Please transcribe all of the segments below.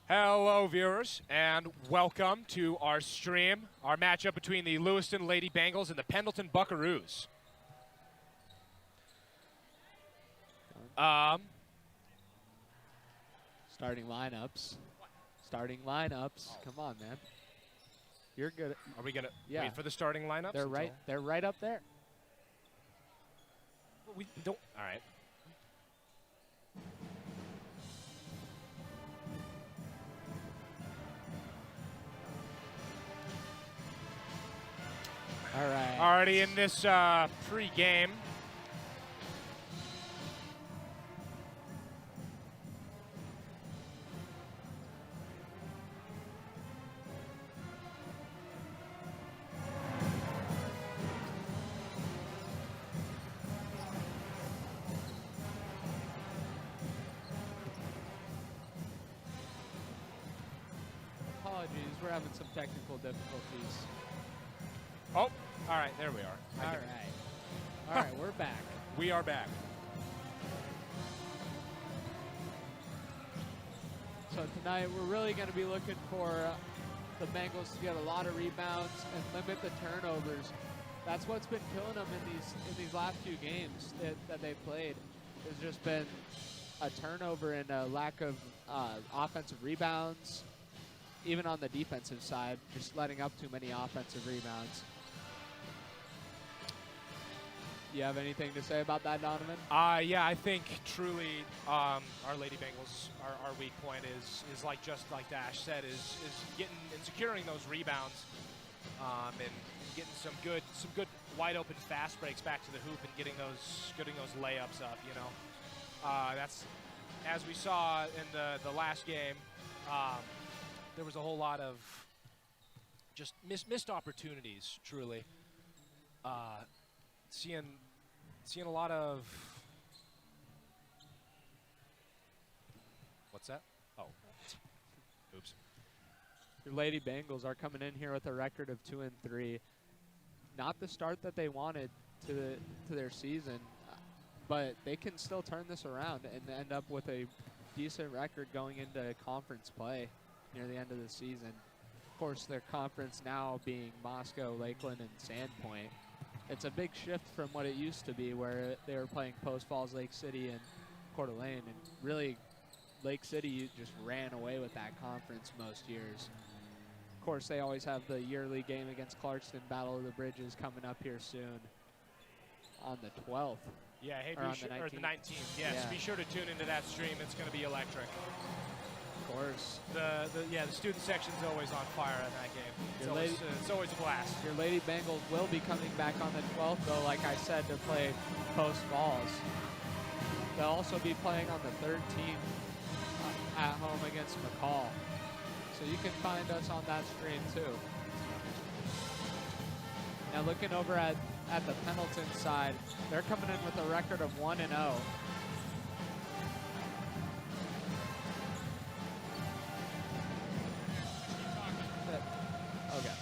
Hello, viewers, and welcome to our stream, our matchup between the Lewiston Lady Bengals and the Pendleton Buckaroos. Starting lineups. Starting lineups. Come on, man. You're good. Are we gonna Yeah. wait for the starting lineups? They're right. They're right up there. We don't. All right. All right. Already in this pre-game. Apologies, we're having some technical difficulties. Oh, all right, there we are. All right. All right, we're back. We are back. So tonight we're really going to be looking for the Bengals to get a lot of rebounds and limit the turnovers. That's what's been killing them in these last few games that they've played. There's just been a turnover and a lack of offensive rebounds. Even on the defensive side, just letting up too many offensive rebounds. You have anything to say about that, Donovan? Yeah, I think truly our Lady Bengals, our weak point is like just like Dash said, is getting and securing those rebounds, and getting some good wide open fast breaks back to the hoop and getting those layups up. You know, that's as we saw in the last game. There was a whole lot of just missed opportunities. Truly, seeing a lot of what's that? Oh, oops. Your Lady Bengals are coming in here with a record of 2-3. Not the start that they wanted to their season, but they can still turn this around and end up with a decent record going into conference play near the end of the season. Of course, their conference now being Moscow, Lakeland, and Sandpoint. It's a big shift from what it used to be, where they were playing Post Falls, Lake City, and Coeur d'Alene, and really Lake City just ran away with that conference most years. Of course, they always have the yearly game against Clarkston, Battle of the Bridges, coming up here soon on the 12th. Yeah, hey, or the 19th. Yes, be sure to tune into that stream. It's going to be electric. Of course. The student section's always on fire in that game. It's always a blast. Your Lady Bengals will be coming back on the 12th, though, like I said, to play Post Falls. They'll also be playing on the 13th at home against McCall. So you can find us on that stream, too. Now, looking over at the Pendleton side, they're coming in with a record of 1-0. Okay.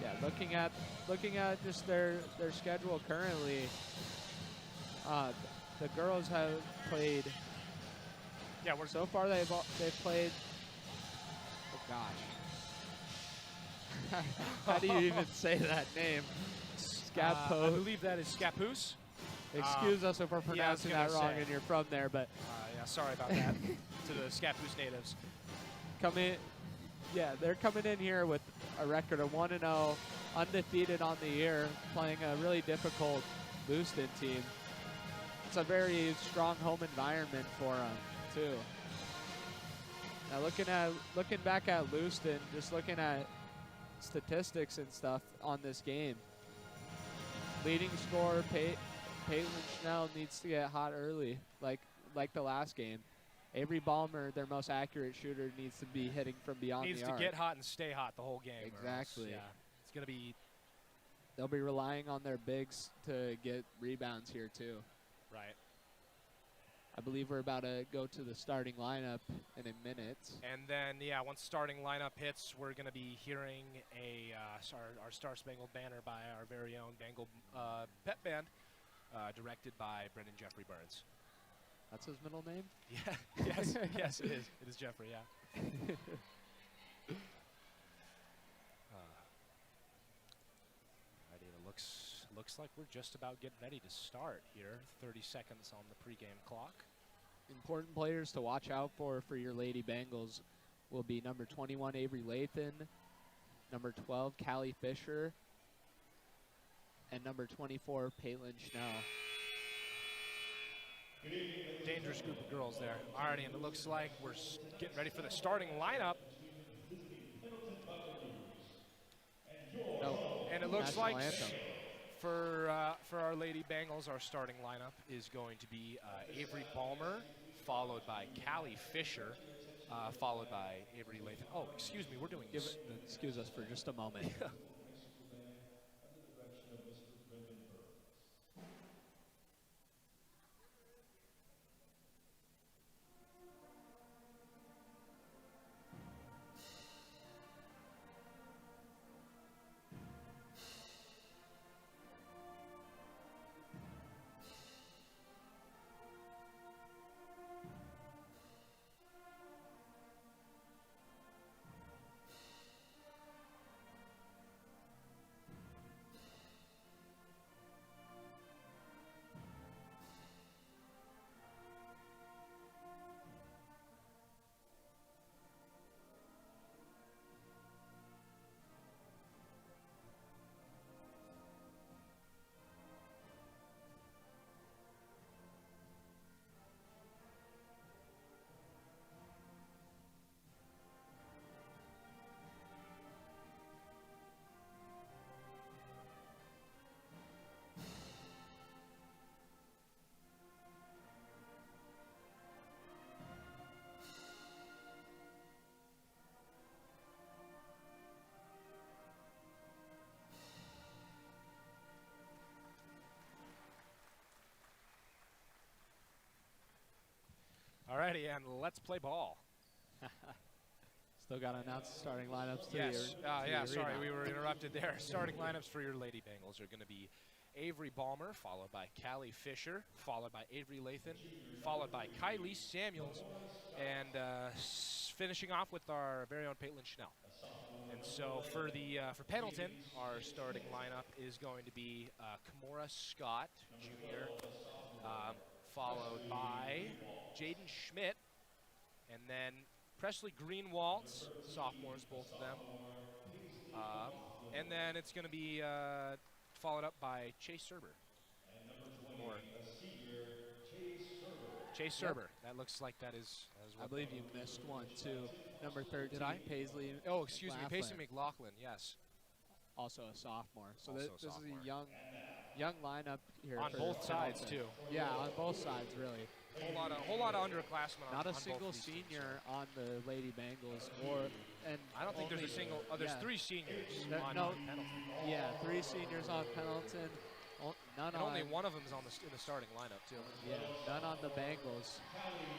Yeah, looking at just their schedule currently, the girls have played. Yeah, so far they've played. Oh gosh. How do you even say that name? Scappo. I believe that is Scappoose. Excuse us if we're pronouncing that wrong and you're from there, but yeah, sorry about that to the Scappoose natives. They're coming in here with a record of 1-0, undefeated on the year, playing a really difficult Lewiston team. It's a very strong home environment for them too. Now looking back at Lewiston, just looking at statistics and stuff on this game. Leading scorer Peyton Schnell needs to get hot early, like the last game. Avery Ballmer, their most accurate shooter, needs to be hitting from beyond the arc. Needs to get hot and stay hot the whole game. Exactly. Yeah, it's gonna be. They'll be relying on their bigs to get rebounds here too. Right. I believe we're about to go to the starting lineup in a minute. And then, yeah, once starting lineup hits, we're going to be hearing our Star Spangled Banner by our very own Bengal pep band, directed by Brendan Jeffrey Burns. That's his middle name? Yeah. Yes. Yes, it is. It is Jeffrey. Yeah. Alrighty, it looks like we're just about getting ready to start here. 30 seconds on the pregame clock. Important players to watch out for your Lady Bengals will be number 21, Avery Lathan, number 12, Callie Fisher, and number 24, Paitlin Schnell. Dangerous group of girls there. Alrighty, and it looks like we're getting ready for the starting lineup. No, And it looks national like anthem. for our Lady Bengals, our starting lineup is going to be Avery Balmer, followed by Callie Fisher, followed by Avery Lathan. Oh, excuse me, we're doing this. Excuse us for just a moment. Alrighty, and let's play ball. Still got to announce the starting lineups to Yes. the Sorry, arena. we were interrupted there. Starting lineups for your Lady Bengals are going to be Avery Balmer, followed by Callie Fisher, followed by Avery Lathan, followed by Kylie Samuels, and finishing off with our very own Paitlin Schnell. And so for Pendleton, our starting lineup is going to be Kimora Scott Jr., followed by Jaden Schmidt, and then Presley Greenwalt, sophomores, both of them. And then it's going to be followed up by Chase Serber. Chase Serber. That looks like that is what I believe you missed one, too. Number 13, Did I? Paisley. Oh, excuse me, Laughlin, Paisley McLaughlin, yes. also a sophomore. So Also a this is sophomore. a young lineup here. On for both sides, Pendleton. too. Yeah, on both sides, really. Whole lot of underclassmen on Not a on single both these teams. senior on the Lady Bengals, and I don't think there's a only- single. Oh, there's yeah. 3 seniors on No, Pendleton. Yeah, 3 seniors on Pendleton. None And on. only one of them is in the starting lineup, too. Yeah, none on the Bengals.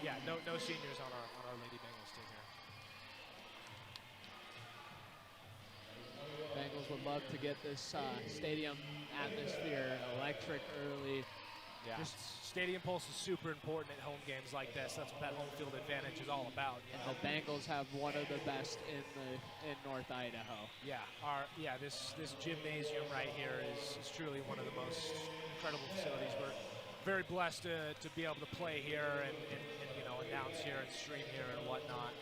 Yeah, no seniors on our Lady Bengals team here. Bengals would love to get this stadium atmosphere electric early. Yeah. Just- Stadium pulse is super important at home games like this. That's what that home field advantage is all about. You know? The Bengals have one of the best in North Idaho. Yeah, this gymnasium right here is truly one of the most incredible facilities. We're very blessed to be able to play here and announce here and stream here and whatnot.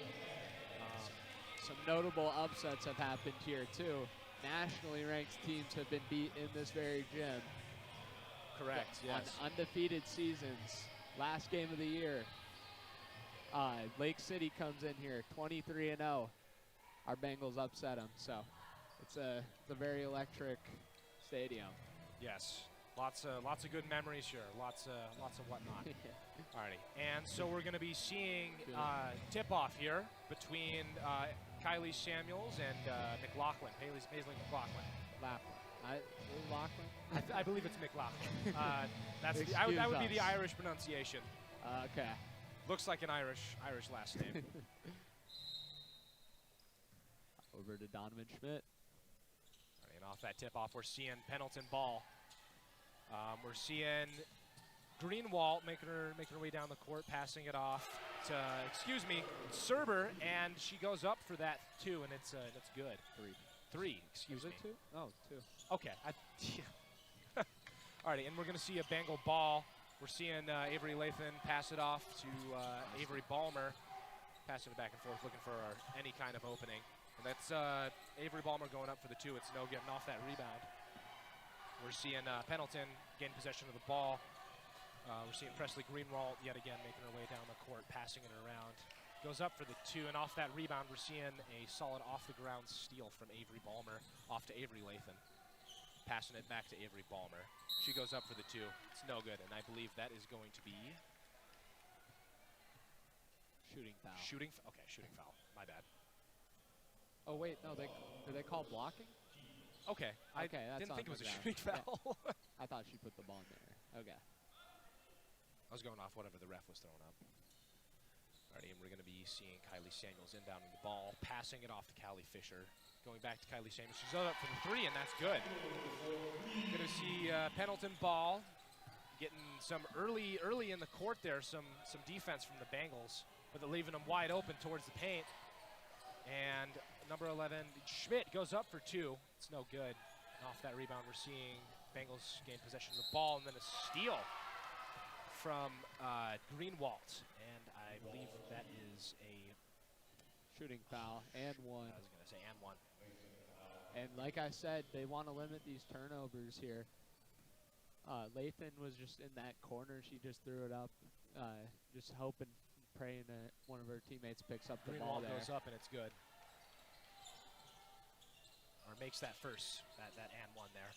Some notable upsets have happened here too. Nationally ranked teams have been beat in this very gym. Correct. Yes. On undefeated seasons. Last game of the year, Lake City comes in here 23-0. Our Bengals upset them, so it's a very electric stadium. Yes. Lots of good memories here. Lots of whatnot. Alrighty. And so we're going to be seeing tip-off here between Kylie Samuels and McLaughlin, Paisley McLaughlin. Laughlin? I believe it's McLaughlin. That would be the Irish pronunciation. Okay. Looks like an Irish last name. Over to Donovan Schmidt. And off that tip-off, we're seeing Pendleton ball. We're seeing Greenwald making her way down the court, passing it off to, Serber, and she goes up for that 2, and it's good. 3, excuse me. 2? Oh, 2. Okay. Alrighty, and we're going to see a Bengal ball. We're seeing Avery Lathan pass it off to Avery Ballmer, passing it back and forth, looking for any kind of opening. And that's Avery Ballmer going up for the 2. It's no getting off that rebound. We're seeing Pendleton gain possession of the ball. We're seeing Presley Greenwald yet again making her way down the court, passing it around. Goes up for the 2, and off that rebound, we're seeing a solid off-the-ground steal from Avery Ballmer off to Avery Lathan. Passing it back to Avery Ballmer. She goes up for the 2. It's no good, and I believe that is going to be shooting foul. Shooting foul. My bad. Oh wait, no, did they call blocking? Okay, I didn't think it was a shooting foul. Yeah. I thought she put the ball in there. Okay. I was going off whatever the ref was throwing up. Alrighty, and we're going to be seeing Kylie Samuels inbounding the ball, passing it off to Callie Fisher. Going back to Kylie Samuels. She's up for the 3, and that's good. Going to see Pendleton ball getting some early in the court there, some defense from the Bengals, but they're leaving them wide open towards the paint. And number 11, Schmidt, goes up for 2. It's no good. And off that rebound, we're seeing Bengals gain possession of the ball, and then a steal from Greenwald. And I believe that is a shooting foul and 1. I was going to say and 1. And like I said, they want to limit these turnovers here. Lathan was just in that corner. She just threw it up, just hoping, praying that one of her teammates picks up the ball there. Goes up, and it's good. Or makes that first, that and 1 there.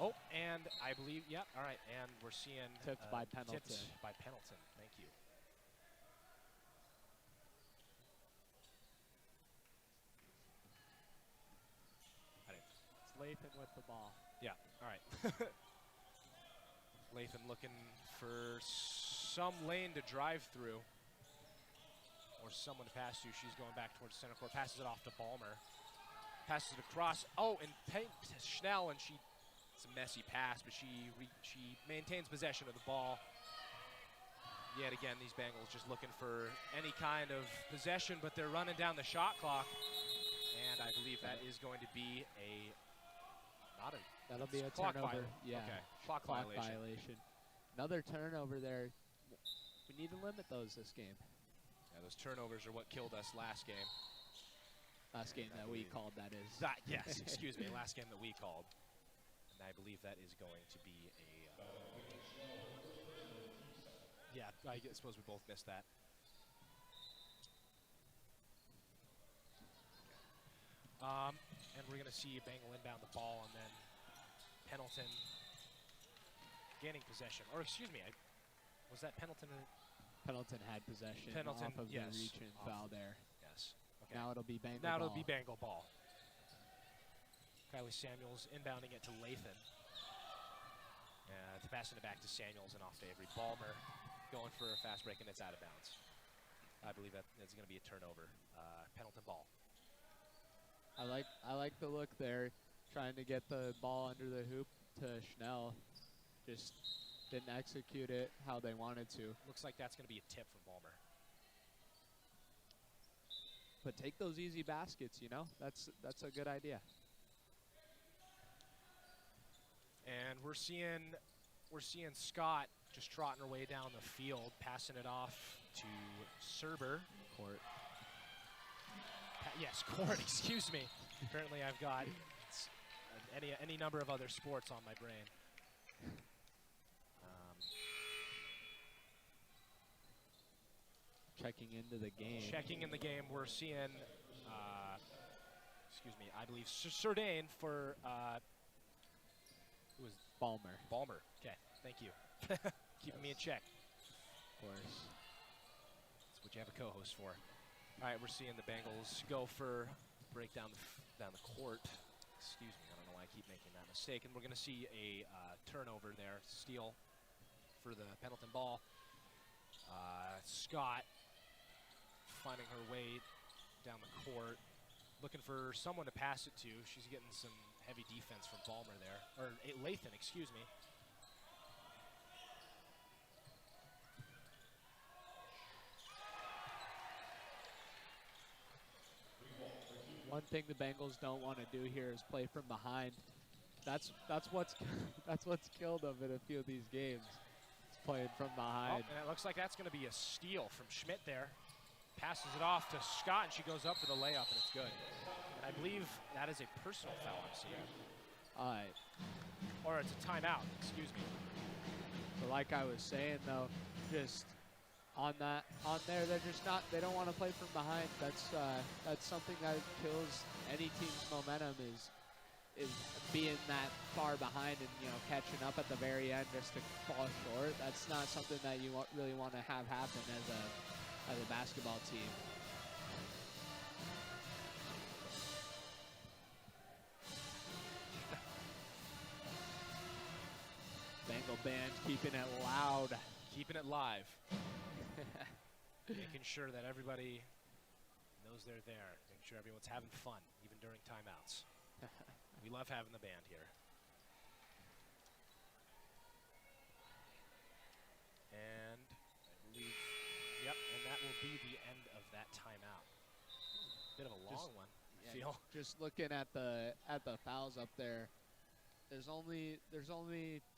Oh, and I believe, yeah, all right, and we're seeing tipped by Pendleton. Thank you. It's Lathan with the ball. Yeah, all right. Lathan looking for some lane to drive through or someone to pass to. She's going back towards center court, passes it off to Ballmer. Passes it across. Oh, and Schnell, and it's a messy pass, but she maintains possession of the ball. Yet again, these Bengals just looking for any kind of possession, but they're running down the shot clock. And I believe that is going to be that'll be a turnover. Yeah, okay. Clock violation. Another turnover there. We need to limit those this game. Yeah, those turnovers are what killed us last game. Last game that we called, that is. Yes, excuse me, last game that we called. And I believe that is going to be a... yeah, I suppose we both missed that. And we're going to see Bengal inbound the ball, and then Pendleton gaining possession. Or excuse me, was that Pendleton? Pendleton had possession Pendleton, off of yes, the reach and foul there. Yes. Okay. Now it'll be Bengal Now ball. it'll be Bengal ball. Kylie Samuels inbounding it to Lathan. Passing it back to Samuels and off to Avery Ballmer. Going for a fast break, and it's out of bounds. I believe that it's going to be a turnover. Pendleton ball. I like the look there, trying to get the ball under the hoop to Schnell. Just didn't execute it how they wanted to. Looks like that's going to be a tip from Ballmer. But take those easy baskets, you know? That's a good idea. And we're seeing Scott just trotting her way down the field, passing it off to Serber. Court. Yes, court, excuse me. Apparently I've got any number of other sports on my brain. Checking into the game. Checking in the game, we're seeing, excuse me, I believe Surdane for, who was Ballmer. Ballmer, okay, thank you. Keeping me in check. Of course. That's what you have a co-host for. All right, we're seeing the Bengals go for break down the court. Excuse me, I don't know why I keep making that mistake. And we're going to see a turnover there, steal for the Pendleton ball. Scott finding her way down the court, looking for someone to pass it to. She's getting some heavy defense from Ballmer there, or Lathan, excuse me. one thing the Bengals don't want to do here is play from behind. That's what's that's what's killed them in a few of these games. It's playing from behind. And it looks like that's going to be a steal from Schmidt there. Passes it off to Scott, and she goes up for the layup, and it's good. And I believe that is a personal foul I'm seeing. All right. Or it's a timeout, excuse me. But like I was saying, though, just on there, they don't want to play from behind. That's something that kills any team's momentum is being that far behind and, you know, catching up at the very end just to fall short. That's not something that you really want to have happen as a basketball team. Bengal band keeping it loud. Keeping it live. Making sure that everybody knows they're there. Making sure everyone's having fun, even during timeouts. We love having the band here. And I believe, yep, and that will be the end of that timeout. Bit of a long one, I feel. Just looking at the fouls up there, there's only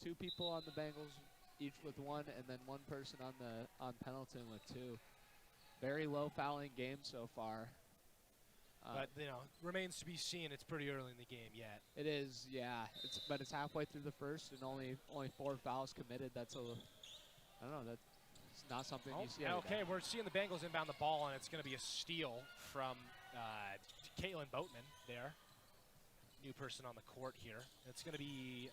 2 people on the Bengals, each with 1, and then 1 person on Pendleton with 2. Very low fouling game so far. But, you know, remains to be seen. It's pretty early in the game yet. It is, yeah. But it's halfway through the first, and only 4 fouls committed. That's I don't know. That's not something you see. Okay, we're seeing the Bengals inbound the ball, and it's going to be a steal from Caitlin Boatman there. New person on the court here. It's going to be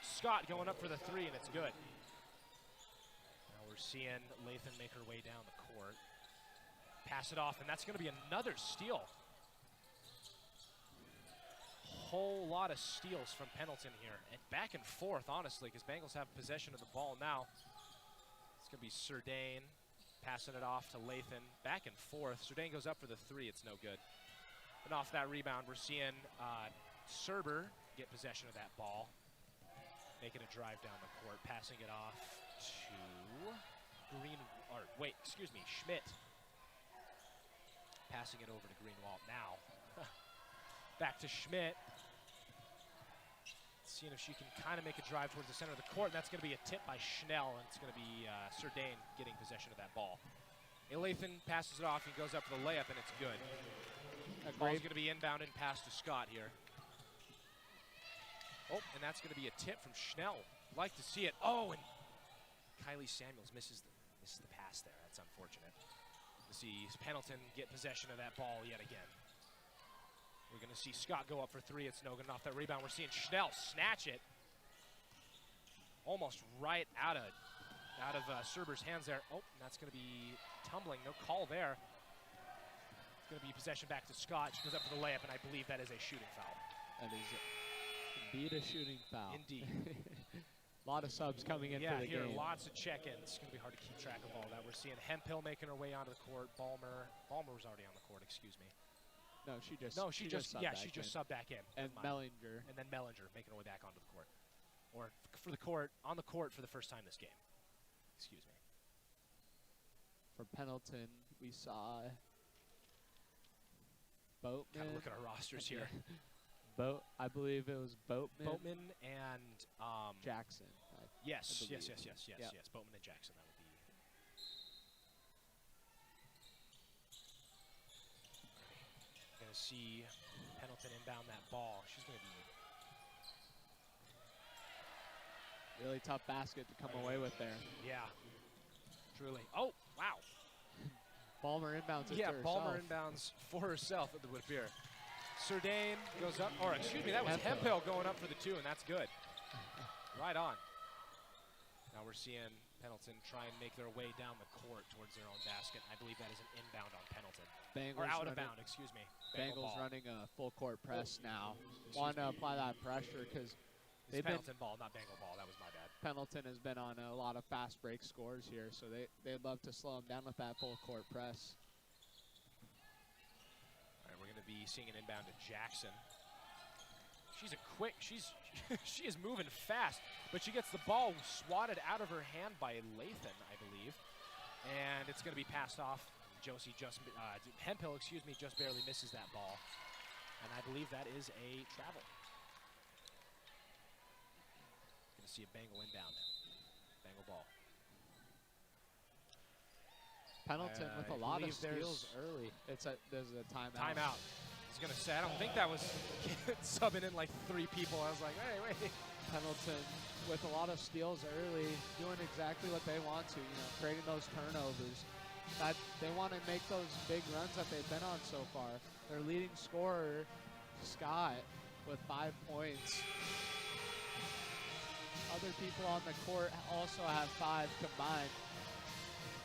Scott going up for the 3, and it's good. Now we're seeing Lathan make her way down the court. Pass it off, and that's going to be another steal. Whole lot of steals from Pendleton here. And back and forth, honestly, because Bengals have possession of the ball now. It's going to be Surdane passing it off to Lathan. Back and forth. Surdane goes up for the 3. It's no good. And off that rebound, we're seeing Serber get possession of that ball. Making a drive down the court, passing it off to Schmidt. Passing it over to Greenwald now. Back to Schmidt. Seeing if she can kind of make a drive towards the center of the court. And that's going to be a tip by Schnell, and it's going to be Surdane getting possession of that ball. Lathan passes it off. He goes up for the layup, and it's good. Ball's going to be inbound and pass to Scott here. Oh, and that's going to be a tip from Schnell. Like to see it. Oh, and Kylie Samuels misses the pass there. That's unfortunate. To see Pendleton get possession of that ball yet again. We're going to see Scott go up for 3. It's no good off that rebound. We're seeing Schnell snatch it. Almost right out of Serber's hands there. Oh, and that's going to be tumbling. No call there. It's going to be possession back to Scott. She goes up for the layup, and I believe that is a shooting foul. That is indeed a shooting foul. Indeed. A lot of subs coming in for the game. Lots of check-ins. It's going to be hard to keep track of all that. We're seeing Hemphill making her way onto the court. Balmer was already on the court, excuse me. She just subbed back in. And Mellinger. And then Mellinger making her way back onto the court. Or on the court for the first time this game. Excuse me. For Pendleton, we saw Boatman. Kind of look at our rosters here. I believe it was Boatman and Jackson. Yes. Boatman and Jackson. That would be. Going to see Pendleton inbound that ball. She's going to be really tough basket to come away with there. Yeah, truly. Oh, wow. Balmer inbounds it to herself. Balmer inbounds for herself, it would appear. Surdane goes up, or excuse me, that was Hemphill going up for the 2, and that's good. Right on. Now we're seeing Pendleton try and make their way down the court towards their own basket. I believe that is an inbound on Pendleton. Or out of bound, excuse me. Bengals running a full court press now. Want to apply that pressure because it's Pendleton ball, not Bengal ball. That was my bad. Pendleton has been on a lot of fast break scores here, so they'd love to slow him down with that full court press. We're going to be seeing an inbound to Jackson. She's she is moving fast, but she gets the ball swatted out of her hand by Lathan, I believe. And it's going to be passed off. Hemphill, just barely misses that ball. And I believe that is a travel. Going to see a Bengal inbound. Bengal ball. Pendleton with a lot of steals early. There's a timeout. Timeout. I was going to say, I don't think that was subbing in like 3 people. I was like, hey, wait. Pendleton with a lot of steals early, doing exactly what they want to, creating those turnovers. That they want to make those big runs that they've been on so far. Their leading scorer, Scott, with 5 points. Other people on the court also have 5 combined.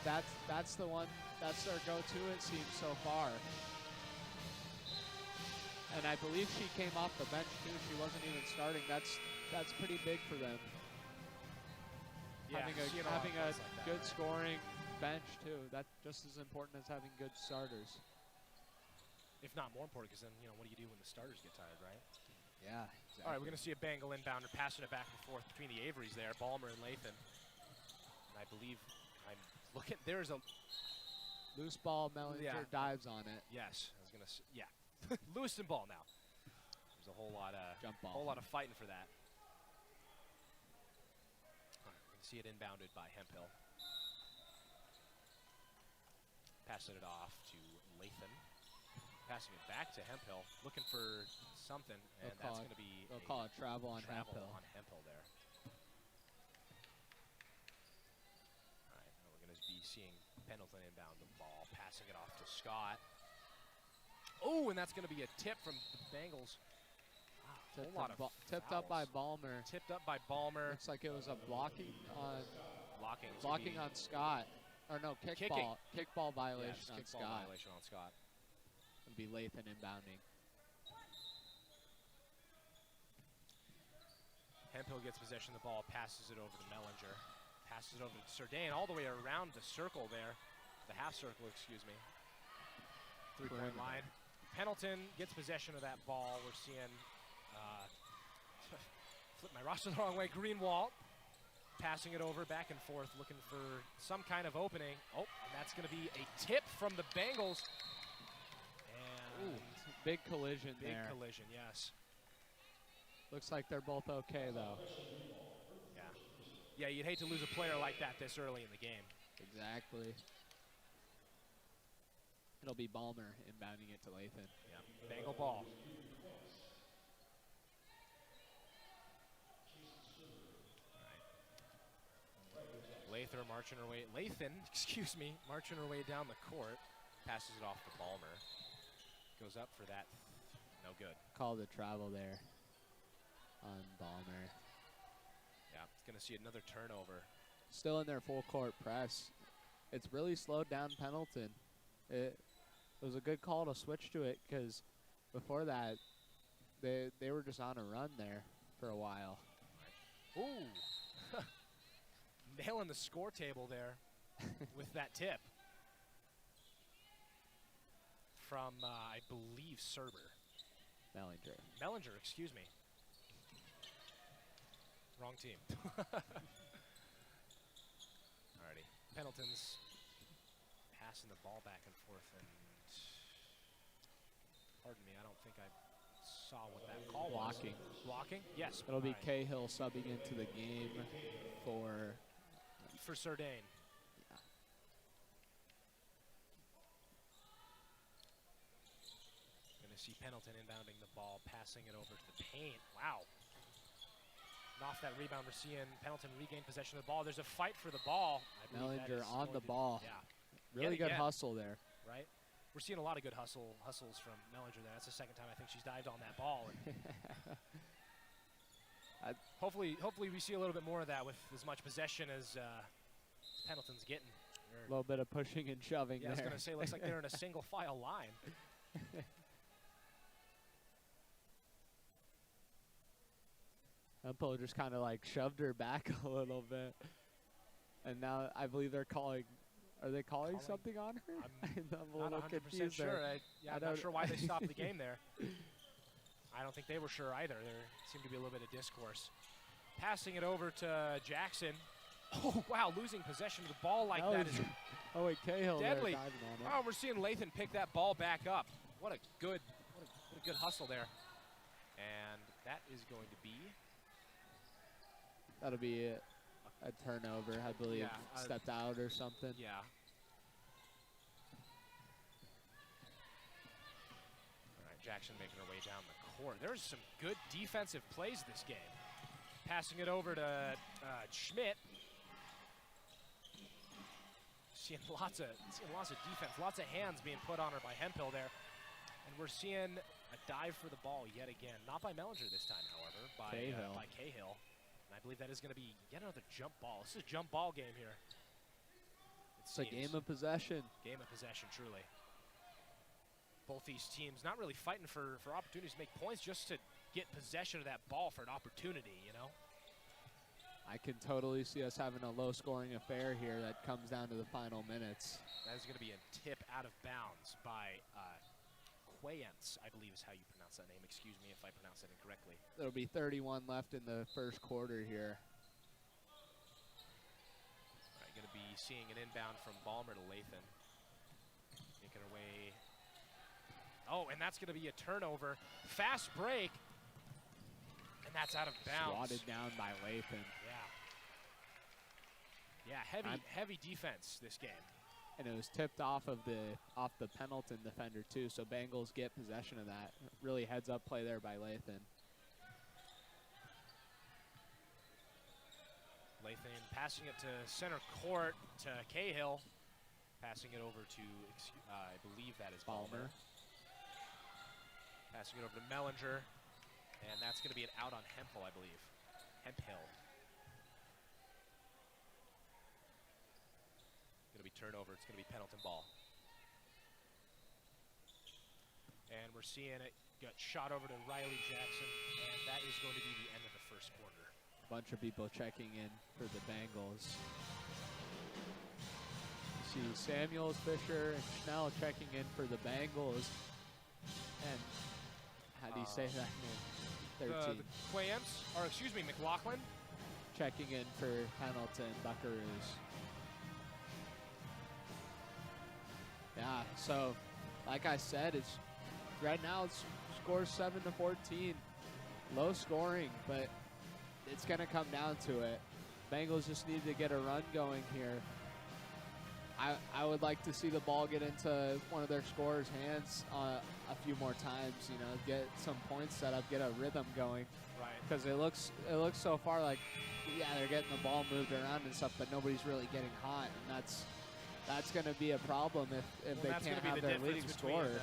That's the one. That's their go-to, it seems, so far. And I believe she came off the bench too. She wasn't even starting. That's pretty big for them. Yeah, having a good scoring bench too. That's just as important as having good starters. If not more important, because then what do you do when the starters get tired, right? Yeah. Exactly. All right, we're going to see a Bengal inbounder passing it back and forth between the Averys there, Ballmer and Lathan. And I believe I'm looking. There's a loose ball. Mellinger dives on it. Yes, I was going to. Yeah, loose and ball now. There's a whole lot of jump ball. Whole lot of fighting for that. All right, we can see it inbounded by Hemphill. Passing it off to Lathan. Passing it back to Hemphill, looking for something, and that's going to be they'll call a travel on Hemphill. There. All right, now we're going to be seeing Pendleton inbound the ball, passing it off to Scott. Oh, and that's going to be a tip from the Bengals. Wow, tipped up by Ballmer. Tipped up by Ballmer. Looks like it was a blocking on Scott. Or no, kickball violation on Scott. Violation on Scott. It'll be Lathan inbounding. Hemphill gets possession of the ball, passes it over to Mellinger. Passes it over to Surdane all the way around the circle there. The half circle, excuse me. 3-point line. Pendleton gets possession of that ball. We're seeing, flip my roster the wrong way, Greenwald passing it over back and forth, looking for some kind of opening. Oh, and that's going to be a tip from the Bengals. And big collision there. Big collision, yes. Looks like they're both okay, though. Yeah. Yeah, you'd hate to lose a player like that this early in the game. Exactly. It'll be Ballmer inbounding it to Lathan. Yeah, Bengal ball. Lathan marching her way down the court. Passes it off to Ballmer. Goes up for that. No good. Called a travel there on Ballmer. Yeah, it's going to see another turnover. Still in their full court press. It's really slowed down Pendleton. It was a good call to switch to it because before that, they were just on a run there for a while. Ooh. Nailing the score table there with that tip from, I believe, Serber. Mellinger, excuse me. Wrong team. Alrighty. Pendleton's passing the ball back and forth, and pardon me, I don't think I saw what that call was. Blocking? Yes. It'll be Cahill subbing into the game for Surdane. Yeah. Going to see Pendleton inbounding the ball, passing it over to the paint. Wow. And off that rebound, we're seeing Pendleton regain possession of the ball. There's a fight for the ball. Mellinger on the ball. Yeah. Really good hustle there. Right? We're seeing a lot of good hustles from Mellinger there. That's the second time I think she's dived on that ball. And hopefully we see a little bit more of that with as much possession as Pendleton's getting. A little bit of pushing and shoving there. I was going to say, looks like they're in a single file line. Hemphill just kind of like shoved her back a little bit. And now I believe they're calling. Are they calling something on her? I'm a little not 100% confused sure. there. I'm not sure why they stopped the game there. I don't think they were sure either. There seemed to be a little bit of discourse. Passing it over to Jackson. Oh, wow, losing possession of the ball like that is Cahill deadly. There diving on it. Oh, we're seeing Lathan pick that ball back up. What a good good hustle there. And that is going to be... That'll be a turnover, I believe. Yeah, Stepped out or something. Yeah. All right, Jackson making her way down the court. There's some good defensive plays this game. Passing it over to Schmidt. Seeing lots of defense, lots of hands being put on her by Hemphill there. And we're seeing a dive for the ball yet again. Not by Mellinger this time, however, by Cahill. And I believe that is going to be yet another jump ball. This is a jump ball game here. It's a game of possession. Game of possession, truly. Both these teams not really fighting for opportunities to make points, just to get possession of that ball for an opportunity, you know? I can totally see us having a low-scoring affair here that comes down to the final minutes. That is going to be a tip out of bounds by Quayence, I believe is how you pronounce that name. Excuse me if I pronounce that incorrectly. There'll be 31 left in the first quarter here. All right, going to be seeing an inbound from Balmer to Lathan. Making her way. Oh, and that's going to be a turnover. Fast break. And that's out of bounds. Swatted down by Lathan. Yeah, heavy defense this game. And it was tipped off the Pendleton defender too, so Bengals get possession of that. Really heads up play there by Lathan. Lathan passing it to center court to Cahill. Passing it over to, I believe that is Balmer. Passing it over to Mellinger. And that's going to be an out on Hemphill, I believe. Hemphill. Going to be turnover. It's going to be Pendleton ball. And we're seeing it get shot over to Riley Jackson. And that is going to be the end of the first quarter. A bunch of people checking in for the Bengals. You see Samuels, Fisher, and Schnell checking in for the Bengals. And how do you say that name? 13. The Quayence, or excuse me, McLaughlin. Checking in for Pendleton Buckaroos. Yeah, so like I said, it's right now it's scores 7-14. Low scoring, but it's gonna come down to it. Bengals just need to get a run going here. I would like to see the ball get into one of their scorers' hands a few more times. You know, get some points set up, get a rhythm going. Right. Because it looks so far like, yeah, they're getting the ball moved around and stuff, but nobody's really getting hot, and that's going to be a problem if they can't have their leading scorer.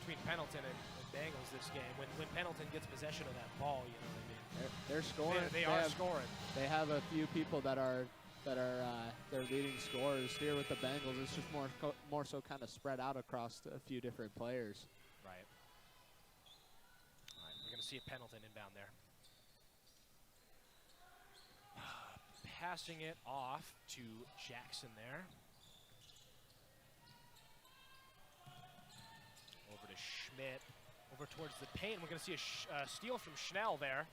Between Pendleton and Bengals this game, when Pendleton gets possession of that ball, you know what I mean. They're scoring. They are scoring. They have a few people that are their leading scorers here with the Bengals. It's just more so kind of spread out across a few different players. Right. All right, we're going to see a Pendleton inbound there. Passing it off to Jackson there. Over to Schmidt. Over towards the paint. We're going to see a steal from Schnell there.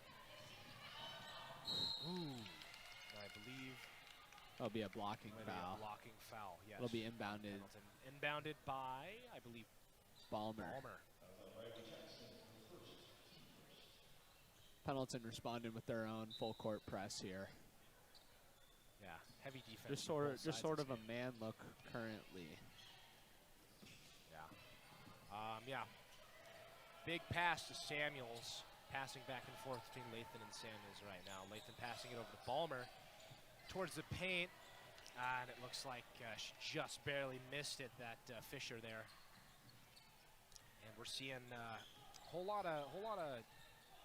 Ooh. I believe It'll be a blocking foul. A blocking foul, yes. It'll be inbounded. Pendleton. Inbounded by, I believe, Balmer. Pendleton responded with their own full court press here. Yeah, heavy defense. Just sort of a man look currently. Yeah. Yeah. Big pass to Samuels. Passing back and forth between Lathan and Samuels right now. Lathan passing it over to Balmer towards the paint. And it looks like she just barely missed it, that Fisher there. And we're seeing a whole lot of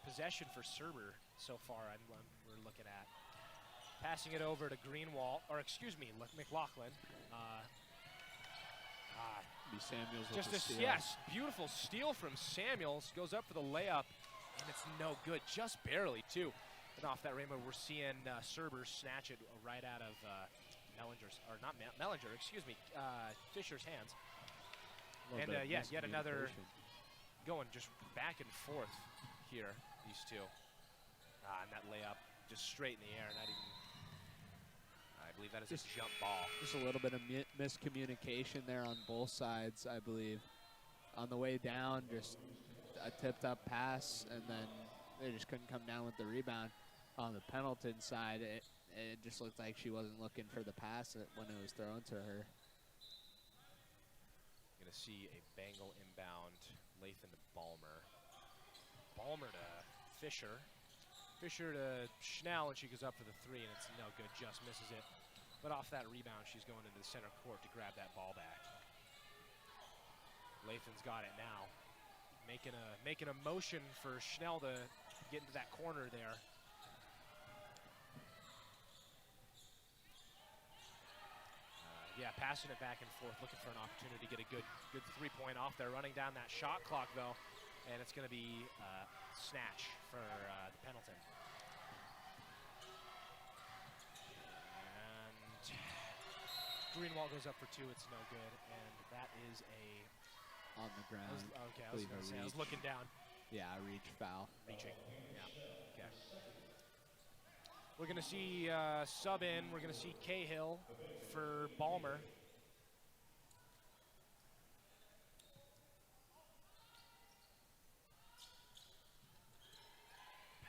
possession for Serber so far. We're looking at passing it over to Greenwald, or excuse me, McLaughlin. Be Samuels with just the steal. Yes, beautiful steal from Samuels. Goes up for the layup, and it's no good, just barely too. And off that rainbow, we're seeing Serber snatch it right out of Mellinger's, or not Mellinger, excuse me, Fisher's hands. And yeah, yet another going just back and forth here, these two. And that layup just straight in the air, not even, I believe that is just a jump ball. Just a little bit of miscommunication there on both sides, I believe. On the way down, just a tipped-up pass, and then they just couldn't come down with the rebound. On the Pendleton side, it just looked like she wasn't looking for the pass when it was thrown to her. Going to see a Bengal inbound, Lathan to Balmer. Balmer to Fisher. Fisher to Schnell, and she goes up for the three, and it's no good, just misses it. But off that rebound, she's going into the center court to grab that ball back. Lathan's got it now. Making a motion for Schnell to get into that corner there. Yeah, passing it back and forth, looking for an opportunity to get a good 3-point off there. Running down that shot clock, though, and it's going to be snatch for the Pendleton. And Greenwald goes up for two. It's no good, and that is a... On the ground. I was going to say, I was looking down. Yeah, a reach foul. Reaching, yeah, okay. We're going to see sub in. We're going to see Cahill for Balmer.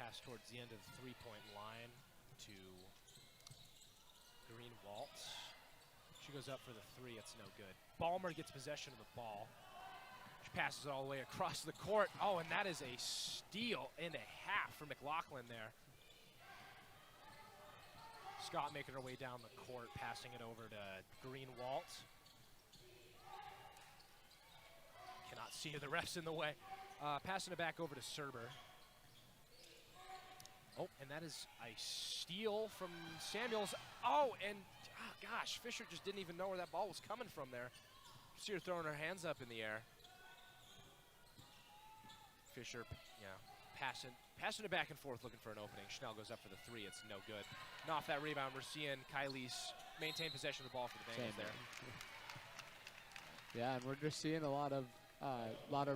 Pass towards the end of the three-point line to Greenwald. She goes up for the three. It's no good. Balmer gets possession of the ball. She passes it all the way across the court. Oh, and that is a steal and a half for McLaughlin there. Scott making her way down the court, passing it over to Greenwald. Cannot see the refs in the way. Passing it back over to Serber. Oh, and that is a steal from Samuels. Oh, and gosh, Fisher just didn't even know where that ball was coming from there. See her throwing her hands up in the air. Fisher, yeah, passing it back and forth, looking for an opening. Schnell goes up for the three. It's no good. And off that rebound, we're seeing Kylie's maintain possession of the ball for the Bengals there. Yeah, and we're just seeing a lot of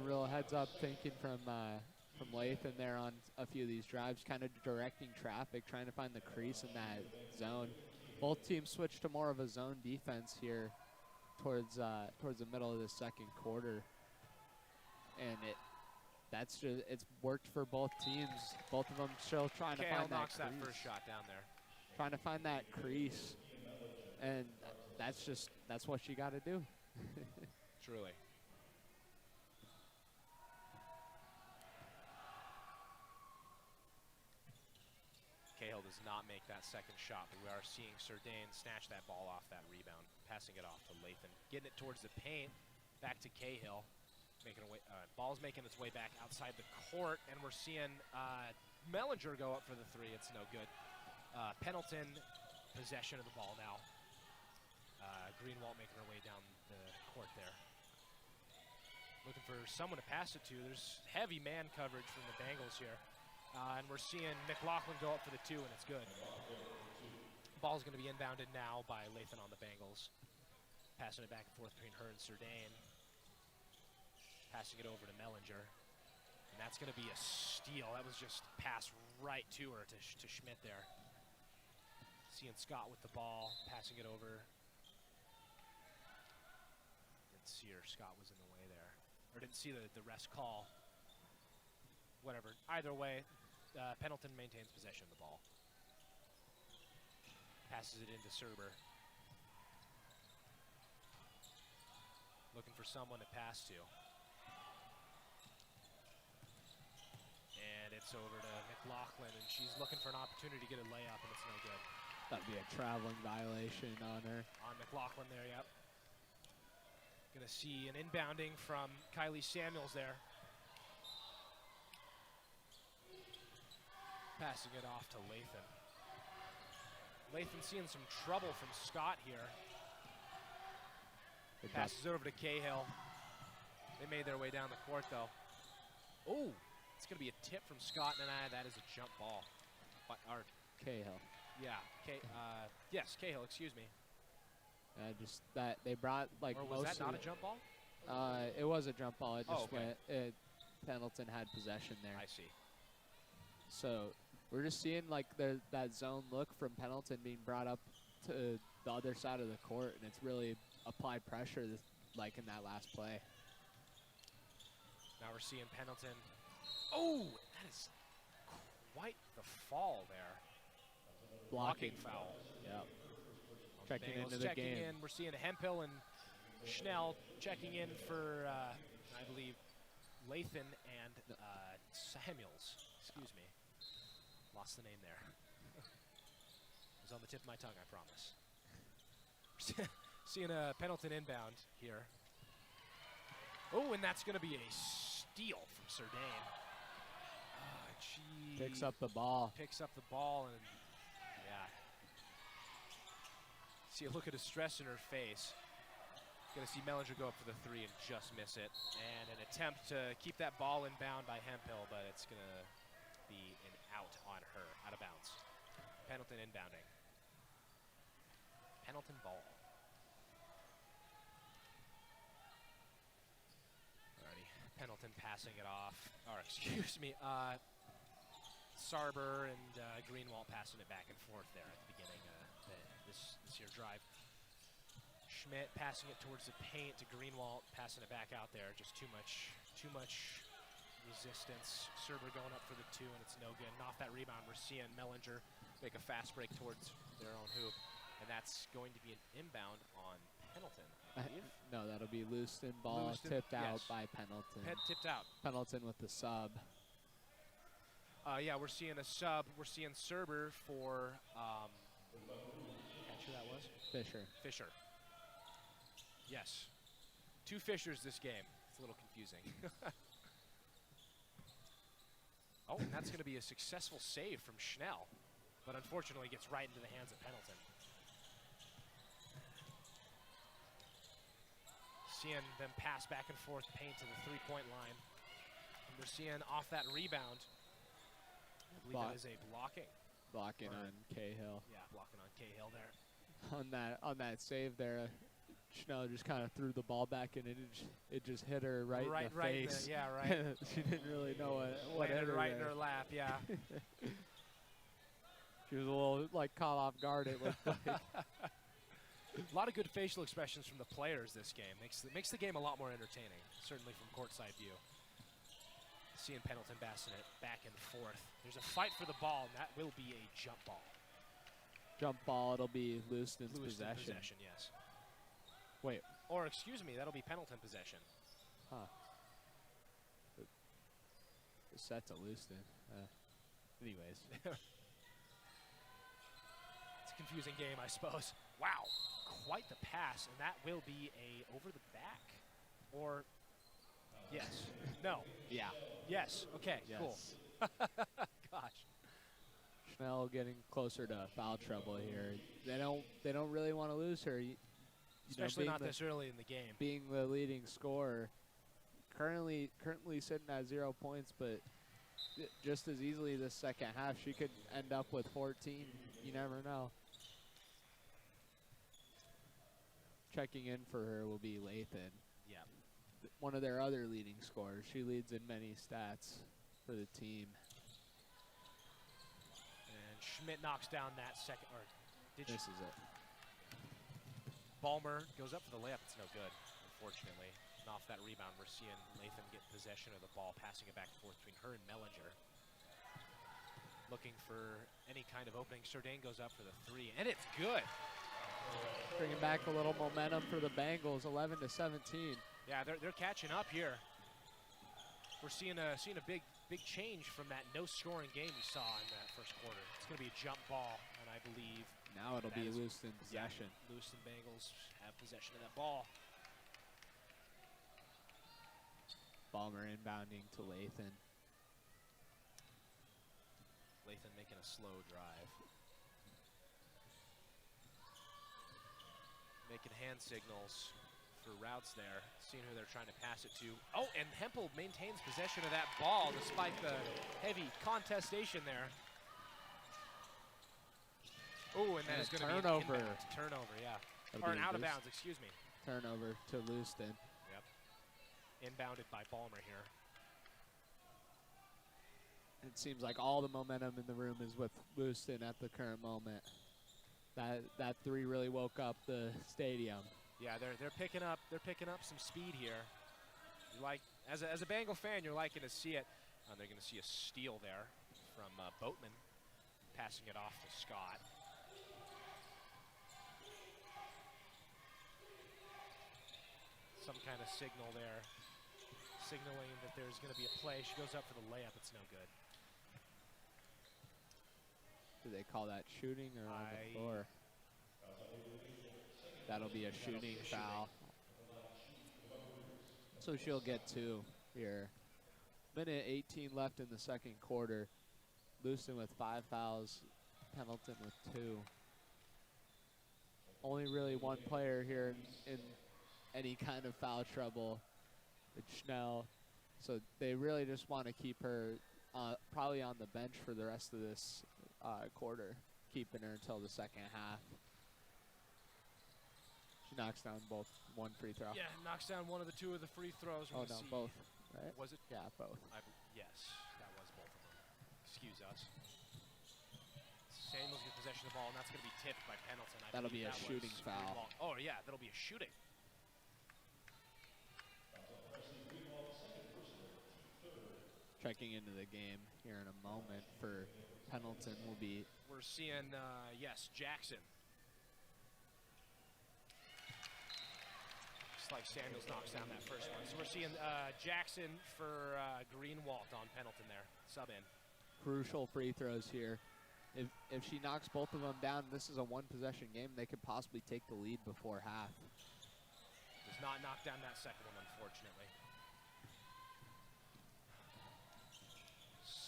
real heads-up thinking from Lathan there on a few of these drives, kind of directing traffic, trying to find the crease in that zone. Both teams switched to more of a zone defense here towards the middle of the second quarter, and it's worked for both teams. Both of them still trying to find that knocks crease. That first shot down there. Trying to find that crease, and that's what you got to do. Truly. Cahill does not make that second shot, but we are seeing Surdane snatch that ball off that rebound, passing it off to Lathan, getting it towards the paint, back to Cahill. Ball's making its way back outside the court, and we're seeing Mellinger go up for the three. It's no good. Pendleton, possession of the ball now. Greenwald making her way down the court there. Looking for someone to pass it to. There's heavy man coverage from the Bengals here. And we're seeing McLaughlin go up for the two, and it's good. Ball's going to be inbounded now by Lathan on the Bengals. Passing it back and forth between her and Surdane. Passing it over to Mellinger. And that's going to be a steal. That was just passed right to her, to Schmidt there. Seeing Scott with the ball, passing it over. Didn't see her. Scott was in the way there. Or didn't see the rest call. Whatever. Either way, Pendleton maintains possession of the ball. Passes it into Serber. Looking for someone to pass to. And it's over to McLaughlin, and she's looking for an opportunity to get a layup, and it's no good. That'd be a traveling violation on her. On McLaughlin there, yep. Gonna see an inbounding from Kylie Samuels there. Passing it off to Lathan. Lathan seeing some trouble from Scott here. Passes over to Cahill. They made their way down the court, though. Oh, it's going to be a tip from Scott, and that is a jump ball. Cahill. Yeah, yes, Cahill, excuse me. Just that they brought, like, or was that not a jump ball? It was a jump ball. It just okay. Pendleton had possession there. I see. So we're just seeing, like, that zone look from Pendleton being brought up to the other side of the court, and it's really applied pressure, like in that last play. Now we're seeing Pendleton. Oh, that is quite the fall there. Blocking foul. Yep. Checking Bengals into the checking game. in. We're seeing Hemphill and Schnell checking in for, I believe, Lathan and Samuels. Excuse me. Lost the name there. It was on the tip of my tongue, I promise. Seeing a Pendleton inbound here. Oh, and that's going to be a steal from Surdane. Picks up the ball. Picks up the ball, and yeah. See a look at the stress in her face. Going to see Mellinger go up for the three and just miss it. And an attempt to keep that ball inbound by Hemphill, but it's going to be an out on her, out of bounds. Pendleton inbounding. Pendleton ball. Alrighty, Pendleton passing it off. Or excuse me, Sarber and Greenwald passing it back and forth there at the beginning of this year drive. Schmidt passing it towards the paint to Greenwald, passing it back out there. Just too much resistance. Serber going up for the two, and it's no good. And off that rebound, we're seeing Mellinger make a fast break towards their own hoop, and that's going to be an inbound on Pendleton, I believe. No, that'll be Lewiston ball. Lewiston, tipped out yes. by Pendleton. Tipped out. Pendleton with the sub. Yeah, we're seeing a sub. We're seeing Serber for catch who that was? Fisher. Yes. Two Fishers this game. It's a little confusing. Oh, and that's going to be a successful save from Schnell, but unfortunately gets right into the hands of Pendleton. Seeing them pass back and forth, paint to the three-point line. And we're seeing off that rebound, I believe that is a blocking. Blocking on Cahill. Yeah, blocking on Cahill there. On that save there, Schnell just kind of threw the ball back, and it just hit her right in the face. Yeah, right. She didn't really know what hit her right there. in her lap, yeah. She was a little like caught off guard, it looked like. A lot of good facial expressions from the players this game. Makes the game a lot more entertaining, certainly from courtside view. Seeing Pendleton passing it back and forth. There's a fight for the ball, and that will be a jump ball. Jump ball, it'll be Lewiston's possession. Yes. Wait. Or, excuse me, that'll be Pendleton possession. Huh. The set to Lewiston. Anyways. It's a confusing game, I suppose. Wow. Quite the pass, and that will be a over the back. Or, yes. No. Yeah. Yes. Okay, yes. Cool. Gosh. Schnell getting closer to foul trouble here. They don't really want to lose her. Especially not this early in the game. Being the leading scorer. Currently sitting at 0 points, but just as easily this second half, she could end up with 14. You never know. Checking in for her will be Lathan. Yeah. One of their other leading scorers. She leads in many stats for the team. And Schmidt knocks down that second, or did This is it. Ballmer goes up for the layup. It's no good, unfortunately. And off that rebound, we're seeing Lathan get possession of the ball, passing it back and forth between her and Mellinger. Looking for any kind of opening. Surdane goes up for the three, and it's good. Bringing back a little momentum for the Bengals, 11-17. Yeah, they're catching up here. We're seeing a big change from that no-scoring game we saw in that first quarter. It's going to be a jump ball, and I believe now it'll be Lewiston possession. Yeah, Lewiston Bengals have possession of that ball. Ballmer inbounding to Lathan. Lathan making a slow drive. Making hand signals for routes there. Seeing who they're trying to pass it to. Oh, and Hempel maintains possession of that ball despite the heavy contestation there. Oh, and that is going to be an inbound. Turnover, yeah. Or an out of bounds, excuse me. Turnover to Lewiston. Yep. Inbounded by Ballmer here. It seems like all the momentum in the room is with Lewiston at the current moment. That three really woke up the stadium. Yeah, they're picking up some speed here. You like As a Bengal fan, you're liking to see it. They're going to see a steal there from Boatman, passing it off to Scott. Some kind of signal there, signaling that there's going to be a play. She goes up for the layup. It's no good. Do they call that shooting or on the floor? That'll be a shooting foul. So she'll get 2 here. Minute 18 left in the second quarter. Lewiston with 5 fouls, Pendleton with 2. Only really one player here in any kind of foul trouble. It's Schnell. So they really just want to keep her probably on the bench for the rest of this quarter, keeping her until the second half. She knocks down both one free throw. Yeah, knocks down one of the 2 of the free throws. Oh, no, both, right? Was it? Yeah, both. Yes, that was both of them. Excuse us. Samuels gets possession of the ball, and that's going to be tipped by Pendleton. That'll be a shooting foul. Oh, yeah, that'll be a shooting. Checking into the game here in a moment for Pendleton will be... We're seeing, yes, Jackson. Just like Samuels knocks down that first one. So we're seeing Jackson for Greenwald on Pendleton there, sub in. Crucial free throws here. If she knocks both of them down, this is a one-possession game. They could possibly take the lead before half. Does not knock down that second one, unfortunately.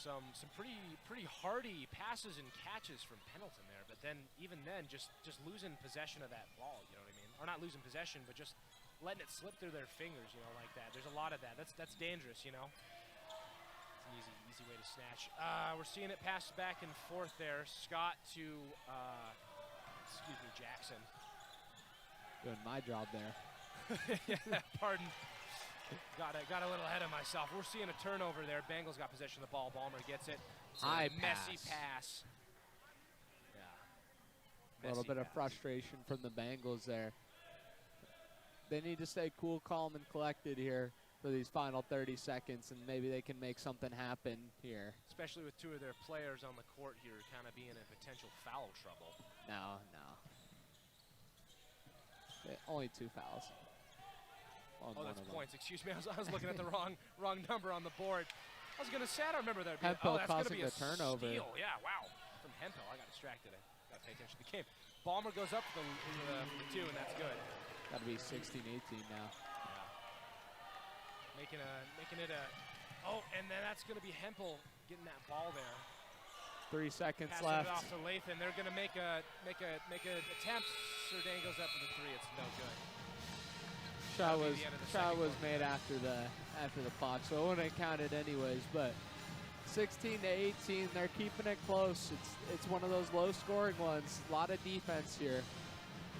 Some pretty hardy passes and catches from Pendleton there, but then even then, just losing possession of that ball. You know what I mean? Or not losing possession, but just letting it slip through their fingers. You know, like that. There's a lot of that. That's dangerous. You know. It's an easy way to snatch. We're seeing it pass back and forth there. Scott to, Jackson. Doing my job there. Yeah, pardon. Got a little ahead of myself. We're seeing a turnover there. Bengals got possession of the ball. Ballmer gets it. High messy pass. Yeah. A little bit of frustration from the Bengals there. They need to stay cool, calm, and collected here for these final 30 seconds, and maybe they can make something happen here. Especially with 2 of their players on the court here kind of being in potential foul trouble. No. Only 2 fouls. Oh, that's points. Excuse me. I was looking at the wrong number on the board. I was going to say, I don't remember that. Hempel that's going to causing be a the turnover. Steal. Yeah, wow. From Hempel. I got distracted. I got to pay attention to the game. Ballmer goes up for the 2, and that's good. Got to be 16-18 now. Yeah. Making it a. Oh, and then that's going to be Hempel getting that ball there. 3 seconds Passing left. It off to Lathan. They're going to make an attempt. Surdane goes up for the 3. It's no good. Shot was made after the clock, so it wouldn't count it anyways. But 16-18, they're keeping it close. It's one of those low-scoring ones. A lot of defense here.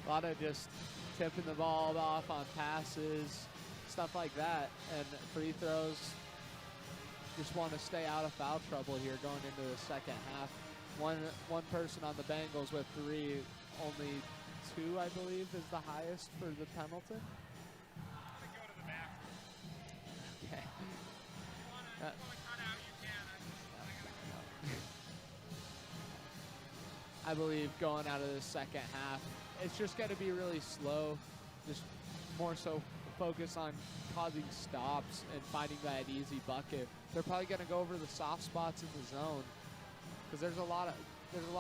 A lot of just tipping the ball off on passes, stuff like that, and free throws. Just want to stay out of foul trouble here going into the second half. One person on the Bengals with 3, only 2, I believe, is the highest for the Pendleton. Okay. I believe going out of the second half, it's just going to be really slow. Just more so focus on causing stops and finding that easy bucket. They're probably going to go over the soft spots in the zone because there's a lot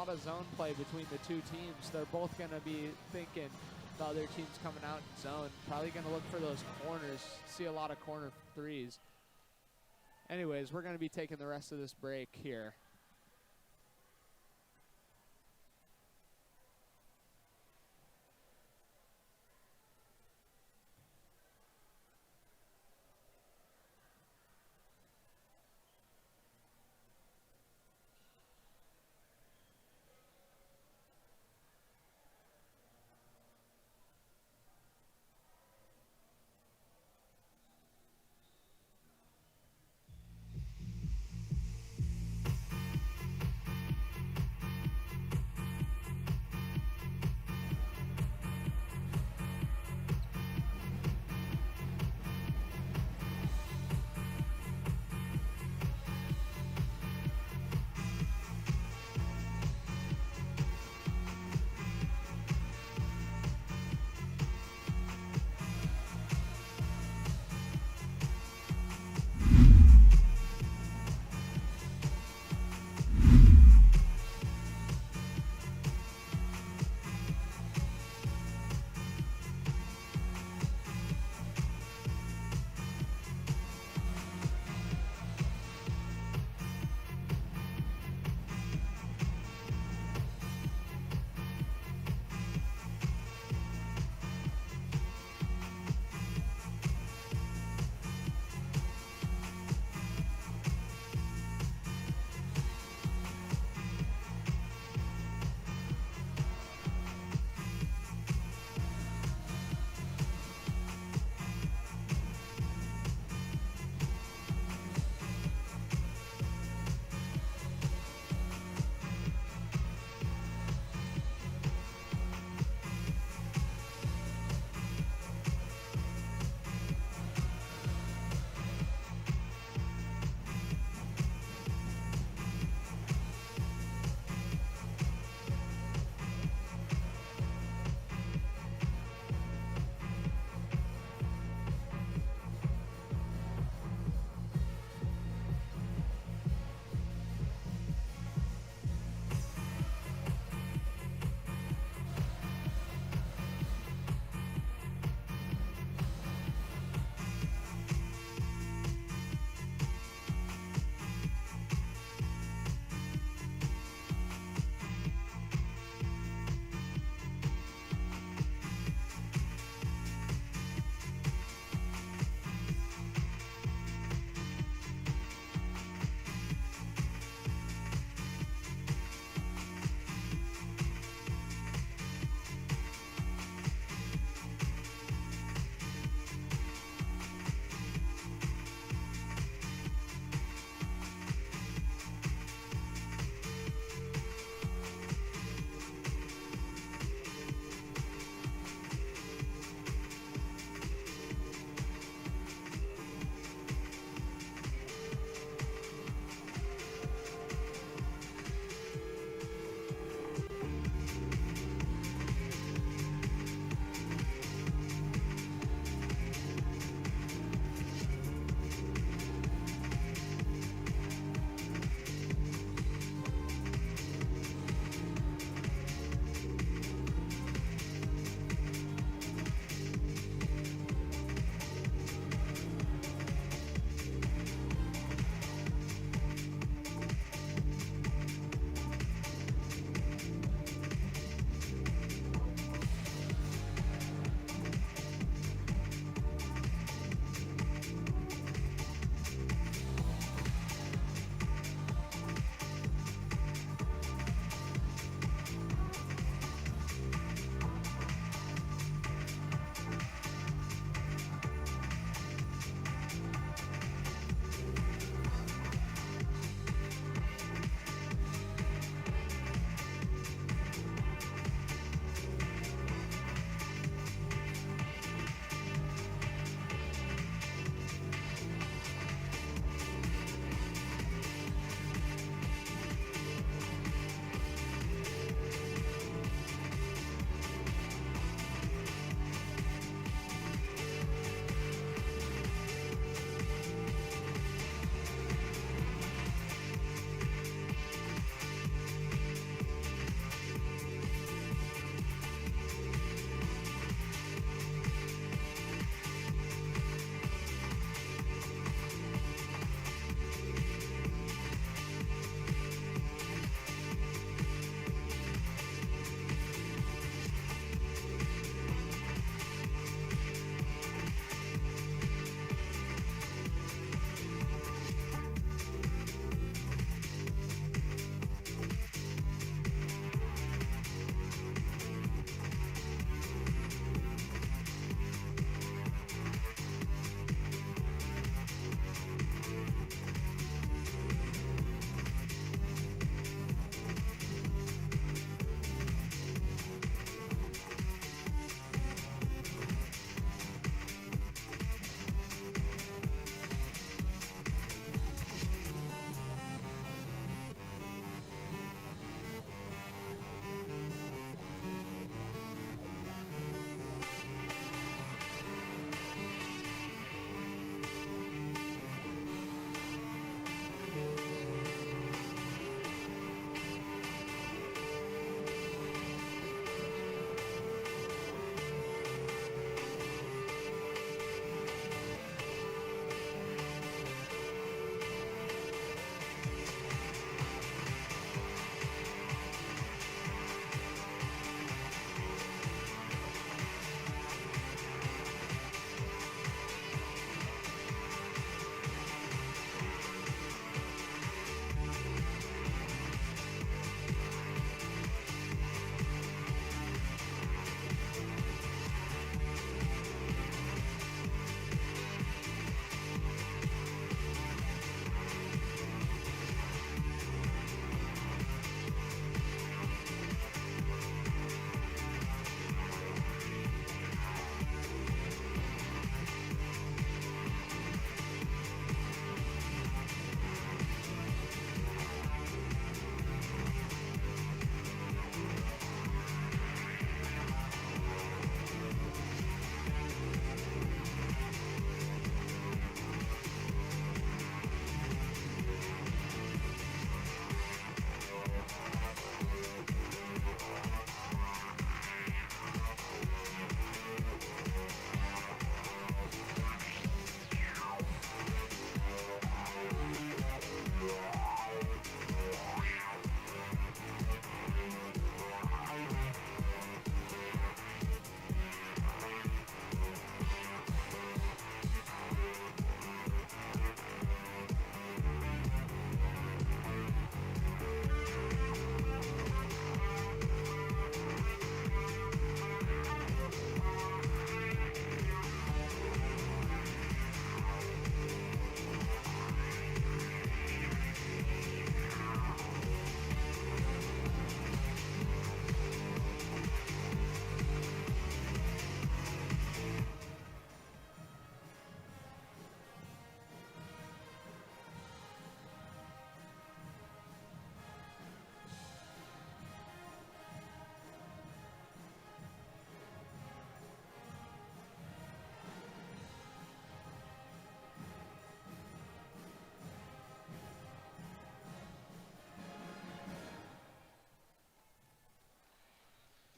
of zone play between the 2 teams. They're both going to be thinking the other team's coming out in zone. Probably going to look for those corners, see a lot of corner 3s. Anyways, we're going to be taking the rest of this break here.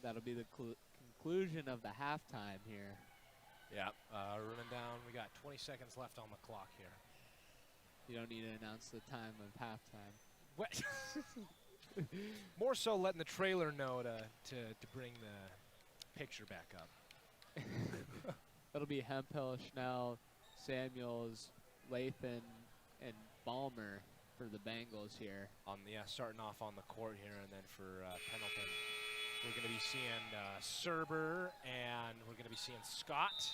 that'll be the conclusion of the halftime here. Yeah, running down. We got 20 seconds left on the clock here. You don't need to announce the time of halftime. What? More so letting the trailer know to bring the picture back up. It'll be Hemphill, Schnell, Samuels, Lathan, and Balmer for the Bengals here. Starting off on the court here, and then for Pendleton, we're going to be seeing Serber, and we're going to be seeing Scott,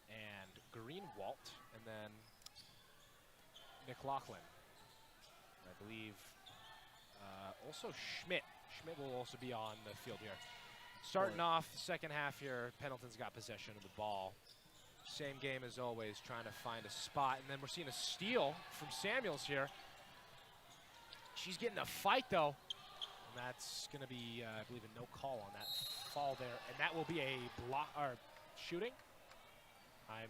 and Greenwalt, and then McLaughlin. I believe also Schmidt. Schmidt will also be on the field here. Starting off the second half here, Pendleton's got possession of the ball. Same game as always, trying to find a spot. And then we're seeing a steal from Samuels here. She's getting a fight, though. And that's going to be, I believe, a no call on that fall there. And that will be a block or shooting? I'm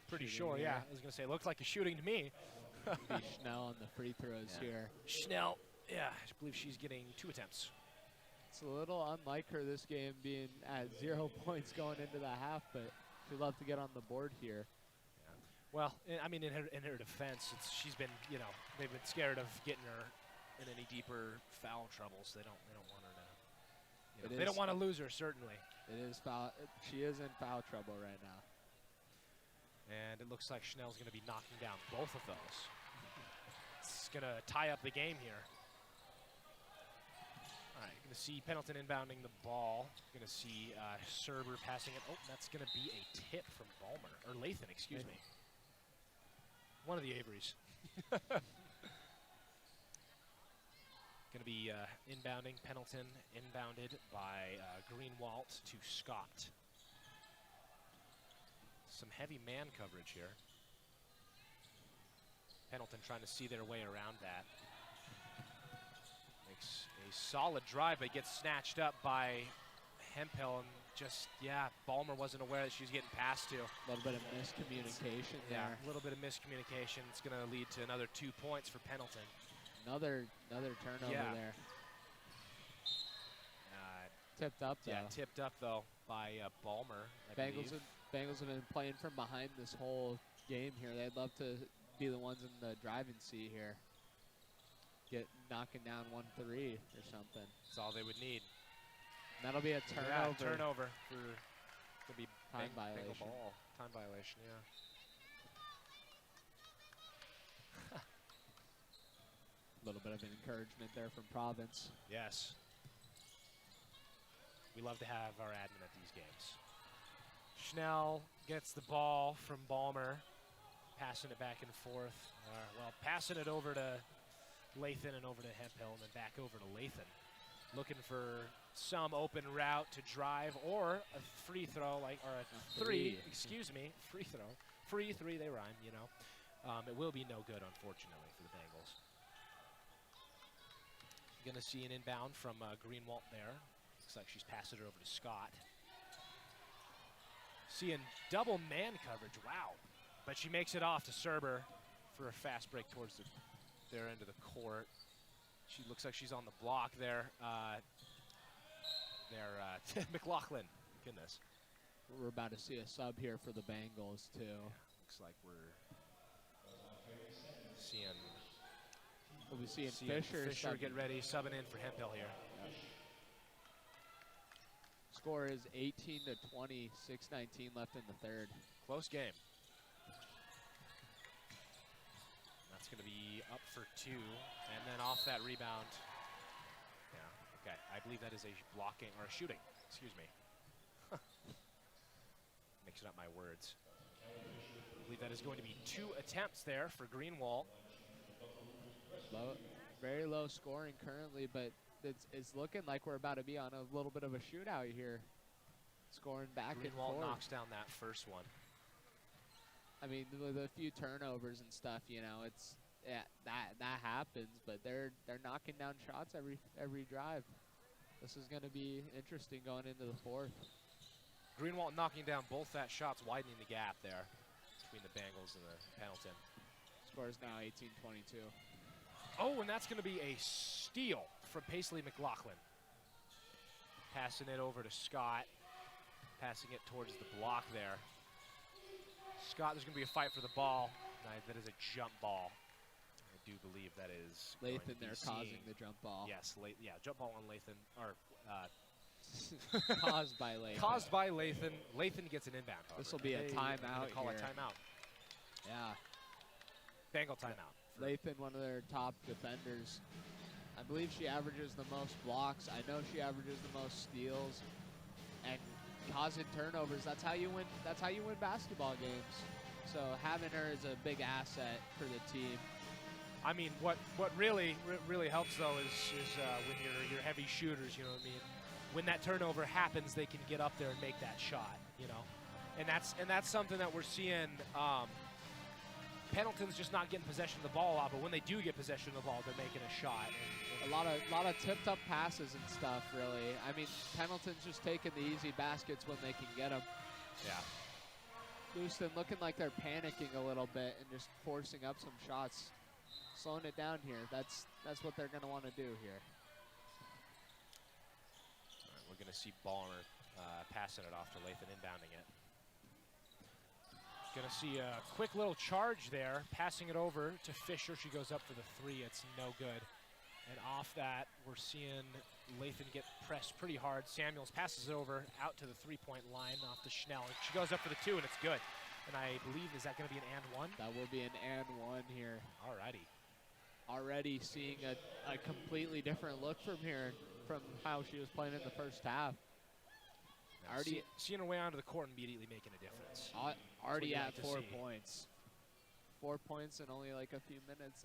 pretty sure, yeah. I was going to say, it looks like a shooting to me. Be Schnell on the free throws here. Schnell, yeah, I believe she's getting 2 attempts. It's a little unlike her this game being at 0 points going into the half, but she'd love to get on the board here. Yeah. Well, I mean, in her defense, she's been, they've been scared of getting her in any deeper foul troubles. They don't want her to. They don't want to lose her, certainly. It is foul. She is in foul trouble right now. And it looks like Schnell's going to be knocking down both of those. It's going to tie up the game here. All right, going to see Pendleton inbounding the ball. Going to see Serber passing it. Oh, that's going to be a tip from Balmer, or Lathan, excuse me. One of the Averys. Going to be inbounding. Pendleton inbounded by Greenwalt to Scott. Some heavy man coverage here. Pendleton trying to see their way around that. Makes a solid drive, but gets snatched up by Hemphill, and just, Balmer wasn't aware that she was getting passed to. A little bit of miscommunication there. Yeah, a little bit of miscommunication. It's going to lead to another 2 points for Pendleton. Another turnover there. Tipped up, though. Yeah, tipped up, though, by Balmer, I believe. Bengals have been playing from behind this whole game here. They'd love to be the ones in the driving seat here. Get knocking down 1-3 or something. That's all they would need. And that'll be a turnover. Yeah, turnover for to be time violation. Ball. Time violation, yeah. A little bit of an encouragement there from Province. Yes. We love to have our admin at these games. Schnell gets the ball from Balmer, passing it back and forth. Passing it over to Lathan and over to Hemphill, and then back over to Lathan. Looking for some open route to drive or a free throw, or a three, excuse me, free throw. Free three, they rhyme, It will be no good, unfortunately, for the Bengals. Going to see an inbound from Greenwalt there. Looks like she's passing it over to Scott. Seeing double man coverage, wow. But she makes it off to Serber for a fast break towards their end of the court. She looks like she's on the block there. McLaughlin, goodness. We're about to see a sub here for the Bengals, too. Looks like we're seeing... We'll be seeing Fisher get ready, subbing in for Hemphill here. Yep. Score is 18-20, 6:19 left in the third. Close game. That's going to be up for 2, and then off that rebound. Yeah, okay. I believe that is a blocking or a shooting. Excuse me. Mixing up my words. I believe that is going to be 2 attempts there for Greenwalt. Very low scoring currently, but it's looking like we're about to be on a little bit of a shootout here. Scoring back and forth. Greenwalt knocks down that first one. I mean, with a few turnovers and stuff, it's that happens, but they're knocking down shots every drive. This is going to be interesting going into the fourth. Greenwalt knocking down both that shots, widening the gap there between the Bengals and the Pendleton. Score is now 18-22. Oh, and that's going to be a steal from Paisley McLaughlin. Passing it over to Scott. Passing it towards the block there. Scott, there's going to be a fight for the ball. That is a jump ball. I do believe that is Lathan there causing the jump ball. Yes, yeah, jump ball on Lathan. Or, caused by Lathan. Caused by Lathan. Lathan gets an inbound. This will be a timeout Call here. a timeout. Yeah. Bengal timeout. Lathan, one of their top defenders. I believe she averages the most blocks. I know she averages the most steals. And causing turnovers, that's how you win. That's how you win basketball games. So having her is a big asset for the team. I mean, what really helps though is when your heavy shooters, you know what I mean. When that turnover happens, they can get up there and make that shot, you know. And that's something that we're seeing. Pendleton's just not getting possession of the ball a lot, but when they do get possession of the ball, they're making a shot. A lot of tipped up passes and stuff, really. I mean, Pendleton's just taking the easy baskets when they can get them. Yeah. Lewiston looking like they're panicking a little bit and just forcing up some shots, slowing it down here. That's what they're going to want to do here. All right, we're going to see Ballmer passing it off to Lathan, inbounding it. Going to see a quick little charge there, passing it over to Fisher. She goes up for the three. It's no good. And off that, we're seeing Lathan get pressed pretty hard. Samuels passes it over out to the three-point line off to Schnell. And she goes up for the two, and it's good. And I believe, is that going to be an and one? That will be an and one here. Alrighty. Already seeing a completely different look from here from how she was playing in the first half. Already seeing her way onto the court and immediately making a difference. Already at 4 points. 4 points in only like a few minutes.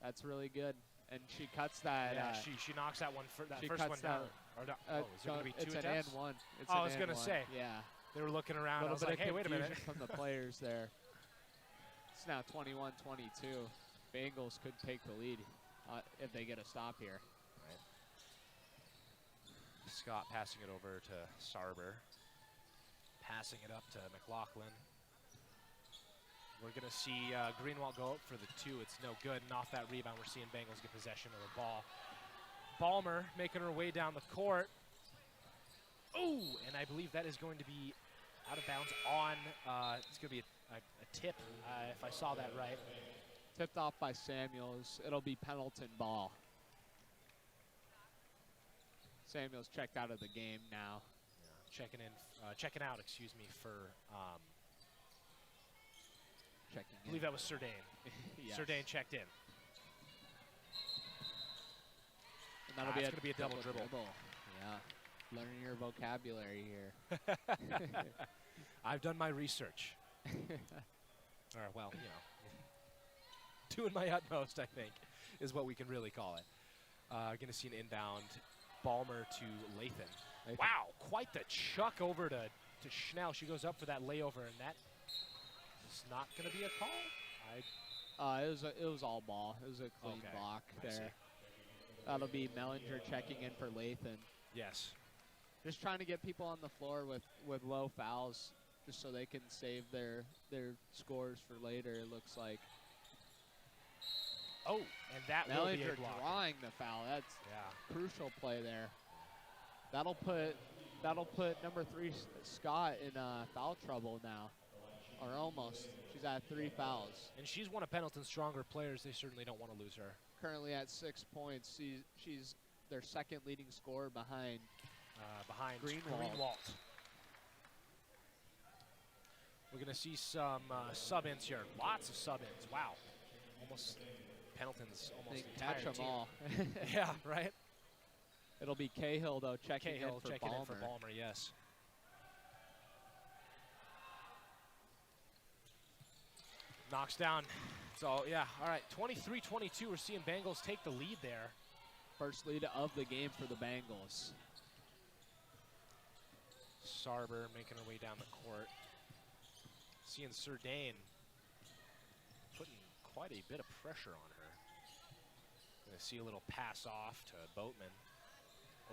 That's really good. And she cuts that. Yeah, she knocks that one that first one down. Or is it going to be two it's attempts? An and one. It's I was going to say. Yeah. They were looking around. I was like, hey, wait a minute. From the players there. It's now 21-22. Bengals could take the lead if they get a stop here. Right. Scott passing it over to Sarber. Passing it up to McLaughlin. We're going to see Greenwald go up for the two. It's no good. And off that rebound, we're seeing Bengals get possession of the ball. Ballmer making her way down the court. Oh, and I believe that is going to be out of bounds on, it's going to be a tip, if I saw that right. Tipped off by Samuels. It'll be Pendleton ball. Samuels checked out of the game now. Yeah, checking out, excuse me, for, checking I believe that was Surdane. Yes. Surdane checked in. And that'll be it's going to be a double dribble. Yeah, learning your vocabulary here. I've done my research. Or, well, you know, doing my utmost, I think, is what we can really call it. Going to see an inbound. Ballmer to Lathan. Wow, quite the chuck over to Schnell. She goes up for that layover, and that is not going to be a call. It was all ball. It was a clean block there. That'll be Mellinger checking in for Lathan. Yes. Just trying to get people on the floor with low fouls, just so they can save their scores for later. It looks like. Oh, and that will be a block. Drawing the foul. That's crucial play there. That'll put number 3 Scott in foul trouble now, or almost. She's at 3 fouls. And she's one of Pendleton's stronger players. They certainly don't want to lose her. Currently at 6 points. She's their second leading scorer behind Greenwald. We're going to see some sub-ins here. Lots of sub-ins. Wow. Almost Pendleton's almost entire catch them team. all. Yeah, right? It'll be Cahill, though, checking in for Ballmer, yes. Knocks down. So, yeah, all right. 23-22, we're seeing Bengals take the lead there. First lead of the game for the Bengals. Sarber making her way down the court. Seeing Surdane putting quite a bit of pressure on her. Gonna see a little pass off to Boatman.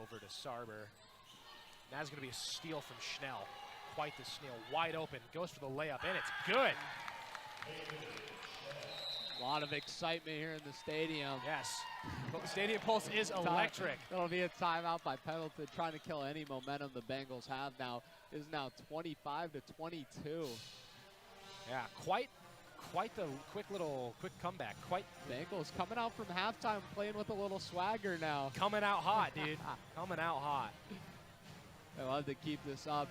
Over to Sarber. That's gonna be a steal from Schnell. Quite the steal, wide open, goes for the layup, and it's good. A lot of excitement here in the stadium. Yes. But Stadium Pulse is electric. It'll be a timeout by Pendleton, trying to kill any momentum the Bengals have now. It is now 25-22. Yeah, quite the quick comeback. Bengals coming out from halftime, playing with a little swagger now. Coming out hot, dude. Coming out hot. I love to keep this up.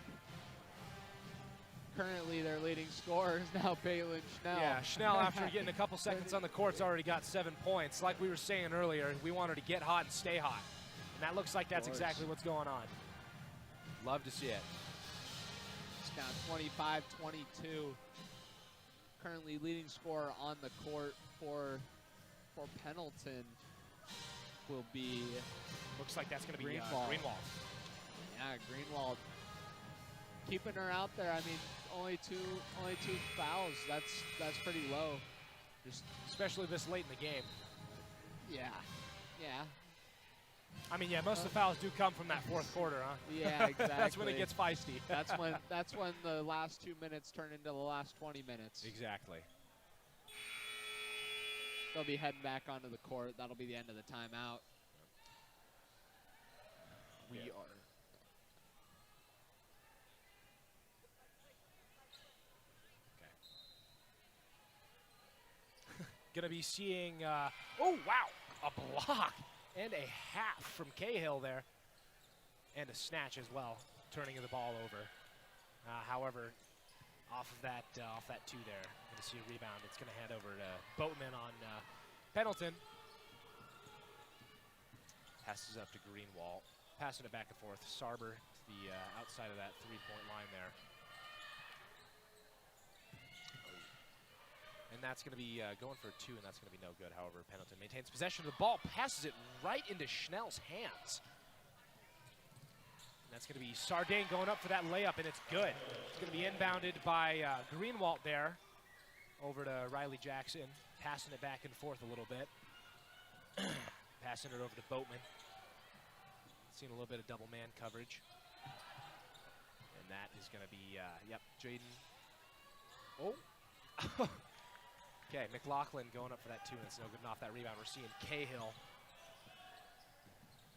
Currently, their leading scorer is now Peyton Schnell. Yeah, Schnell, after getting a couple seconds on the court's already got 7 points. Like we were saying earlier, we want her to get hot and stay hot. And that looks like that's exactly what's going on. Love to see it. It's now 25-22. Currently leading scorer on the court for Pendleton will be... Looks like that's going to be Greenwald. Greenwald. Yeah, Greenwald keeping her out there. I mean, only two fouls. That's pretty low. Especially this late in the game. Yeah. I mean, yeah, most of the fouls do come from that fourth quarter, huh? Yeah, exactly. That's when it gets feisty. That's when the last 2 minutes turn into the last 20 minutes. Exactly. They'll be heading back onto the court. That'll be the end of the timeout. We are. Gonna be seeing, oh wow, a block and a half from Cahill there. And a snatch as well, turning the ball over. However, off that two there, gonna see a rebound. It's gonna hand over to Boatman on Pendleton. Passes up to Greenwald. Passing it back and forth. Sarber to the outside of that three-point line there. And that's going to be going for a 2, and that's going to be no good. However, Pendleton maintains possession of the ball, passes it right into Schnell's hands. And that's going to be Sardane going up for that layup, and it's good. It's going to be inbounded by Greenwald there over to Riley Jackson, passing it back and forth a little bit. Passing it over to Boatman. Seen a little bit of double man coverage. And that is going to be, yep, Jaden. Oh. Okay, McLaughlin going up for that 2, and it's no good enough. That rebound, we're seeing Cahill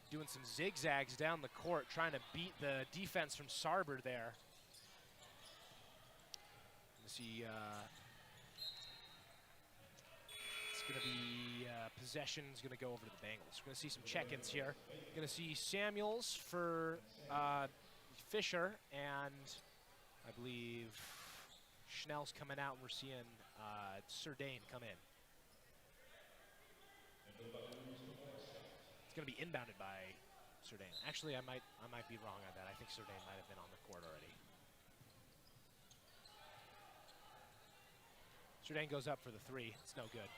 doing some zigzags down the court, trying to beat the defense from Sarber there. You see, it's going to be possession's going to go over to the Bengals. We're going to see some check-ins here. Going to see Samuels for Fisher, and I believe Schnell's coming out, and we're seeing Sardane come in. It's going to be inbounded by Sardane. Actually, I might be wrong on that. I think Sardane might have been on the court already. Sardane goes up for the 3. It's no good.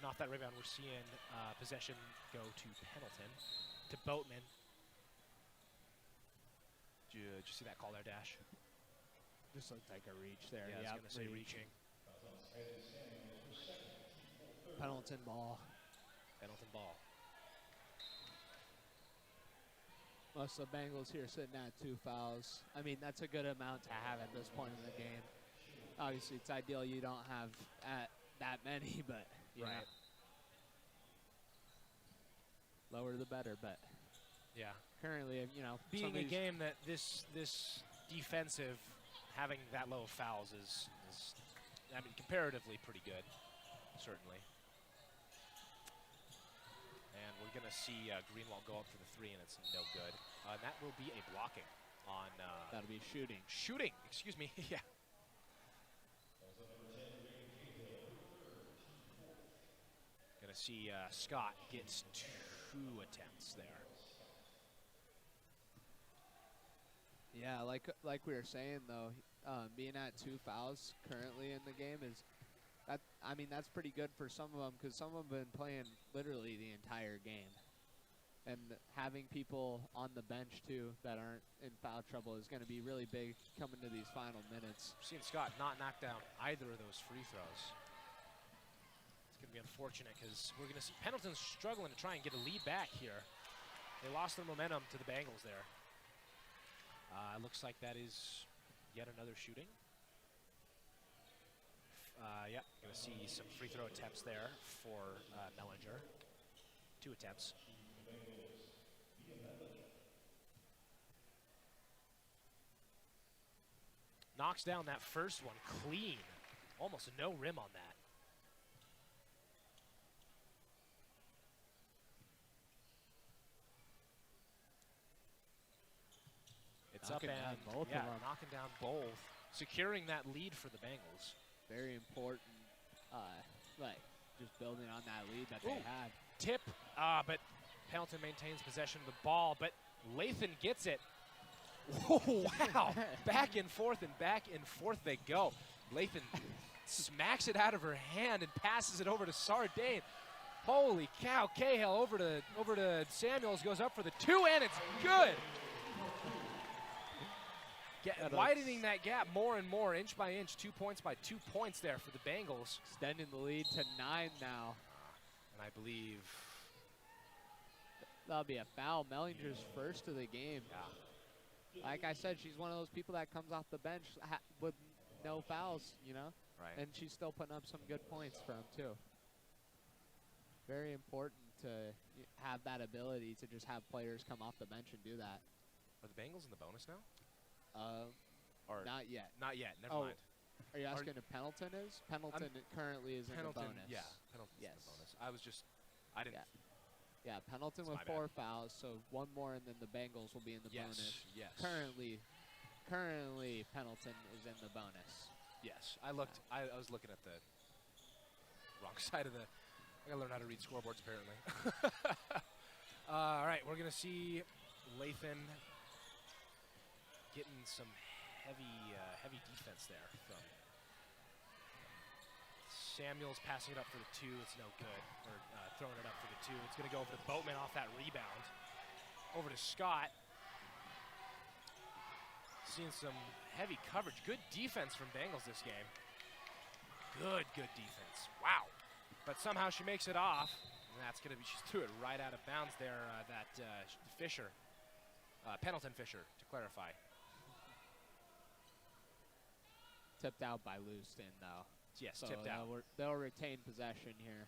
And off that rebound, we're seeing possession go to Pendleton, to Boatman. Did you see that call there, Dash? Just looked like a reach there. Yeah, I was going to say reaching. Pendleton ball. Pendleton ball. Most of the Bengals here sitting at 2 fouls. I mean, that's a good amount to have at this point in the game. Obviously, it's ideal you don't have that many, but you know, lower the better. But yeah, currently, you know, being a game that this defensive, having that low of fouls is I mean, comparatively pretty good, certainly. And we're going to see Greenwald go up for the 3, and it's no good. And that will be a blocking on... that'll be shooting. Shooting, excuse me, yeah. Going to see Scott gets 2 attempts there. Yeah, like we were saying, though, being at 2 fouls currently in the game is... I mean, that's pretty good for some of them, because some of them have been playing literally the entire game. And having people on the bench, too, that aren't in foul trouble is going to be really big coming to these final minutes. We've seen Scott not knock down either of those free throws. It's going to be unfortunate, because we're going to see Pendleton struggling to try and get a lead back here. They lost their momentum to the Bengals there. Looks like that is yet another shooting. Yep, going to see some free throw attempts there for Mellinger. 2 attempts. Knocks down that first one clean. Almost no rim on that. It's knocking up down and both of them. knocking down both. Securing that lead for the Bengals. Very important, like, just building on that lead that they had. Tip, but Pendleton maintains possession of the ball, but Lathan gets it. Oh, wow. Back and forth they go. Lathan smacks it out of her hand and passes it over to Sardane. Holy cow, Cahill over to Samuels, goes up for the 2, and it's good. Widening that gap more and more, inch by inch, 2 points by 2 points there for the Bengals. Extending the lead to 9 now. And I believe that'll be a foul. Mellinger's first of the game. Yeah. Like I said, she's one of those people that comes off the bench with no fouls, you know? Right. And she's still putting up some good points for them, too. Very important to have that ability to just have players come off the bench and do that. Are the Bengals in the bonus now? Or not yet. Not yet. Never mind. Are you asking if Pendleton is? Pendleton currently is in the bonus. Yeah, Pendleton's in the bonus. I didn't. Yeah, Pendleton with 4 fouls, so 1 more, and then the Bengals will be in the bonus. Yes. Currently, Pendleton is in the bonus. Yes. I was looking at the wrong side of the. I gotta learn how to read scoreboards apparently. All right, we're gonna see Lathan getting some heavy defense there from Samuels, passing it up for the 2. It's no good. Or throwing it up for the 2. It's going to go over to Boatman off that rebound. Over to Scott. Seeing some heavy coverage. Good defense from Bengals this game. Good defense. Wow. But somehow she makes it off. And that's going to be, she threw it right out of bounds there. Fisher. Pendleton Fisher, to clarify. Tipped out by Lewiston, though. Yes, so tipped out. They'll retain possession here.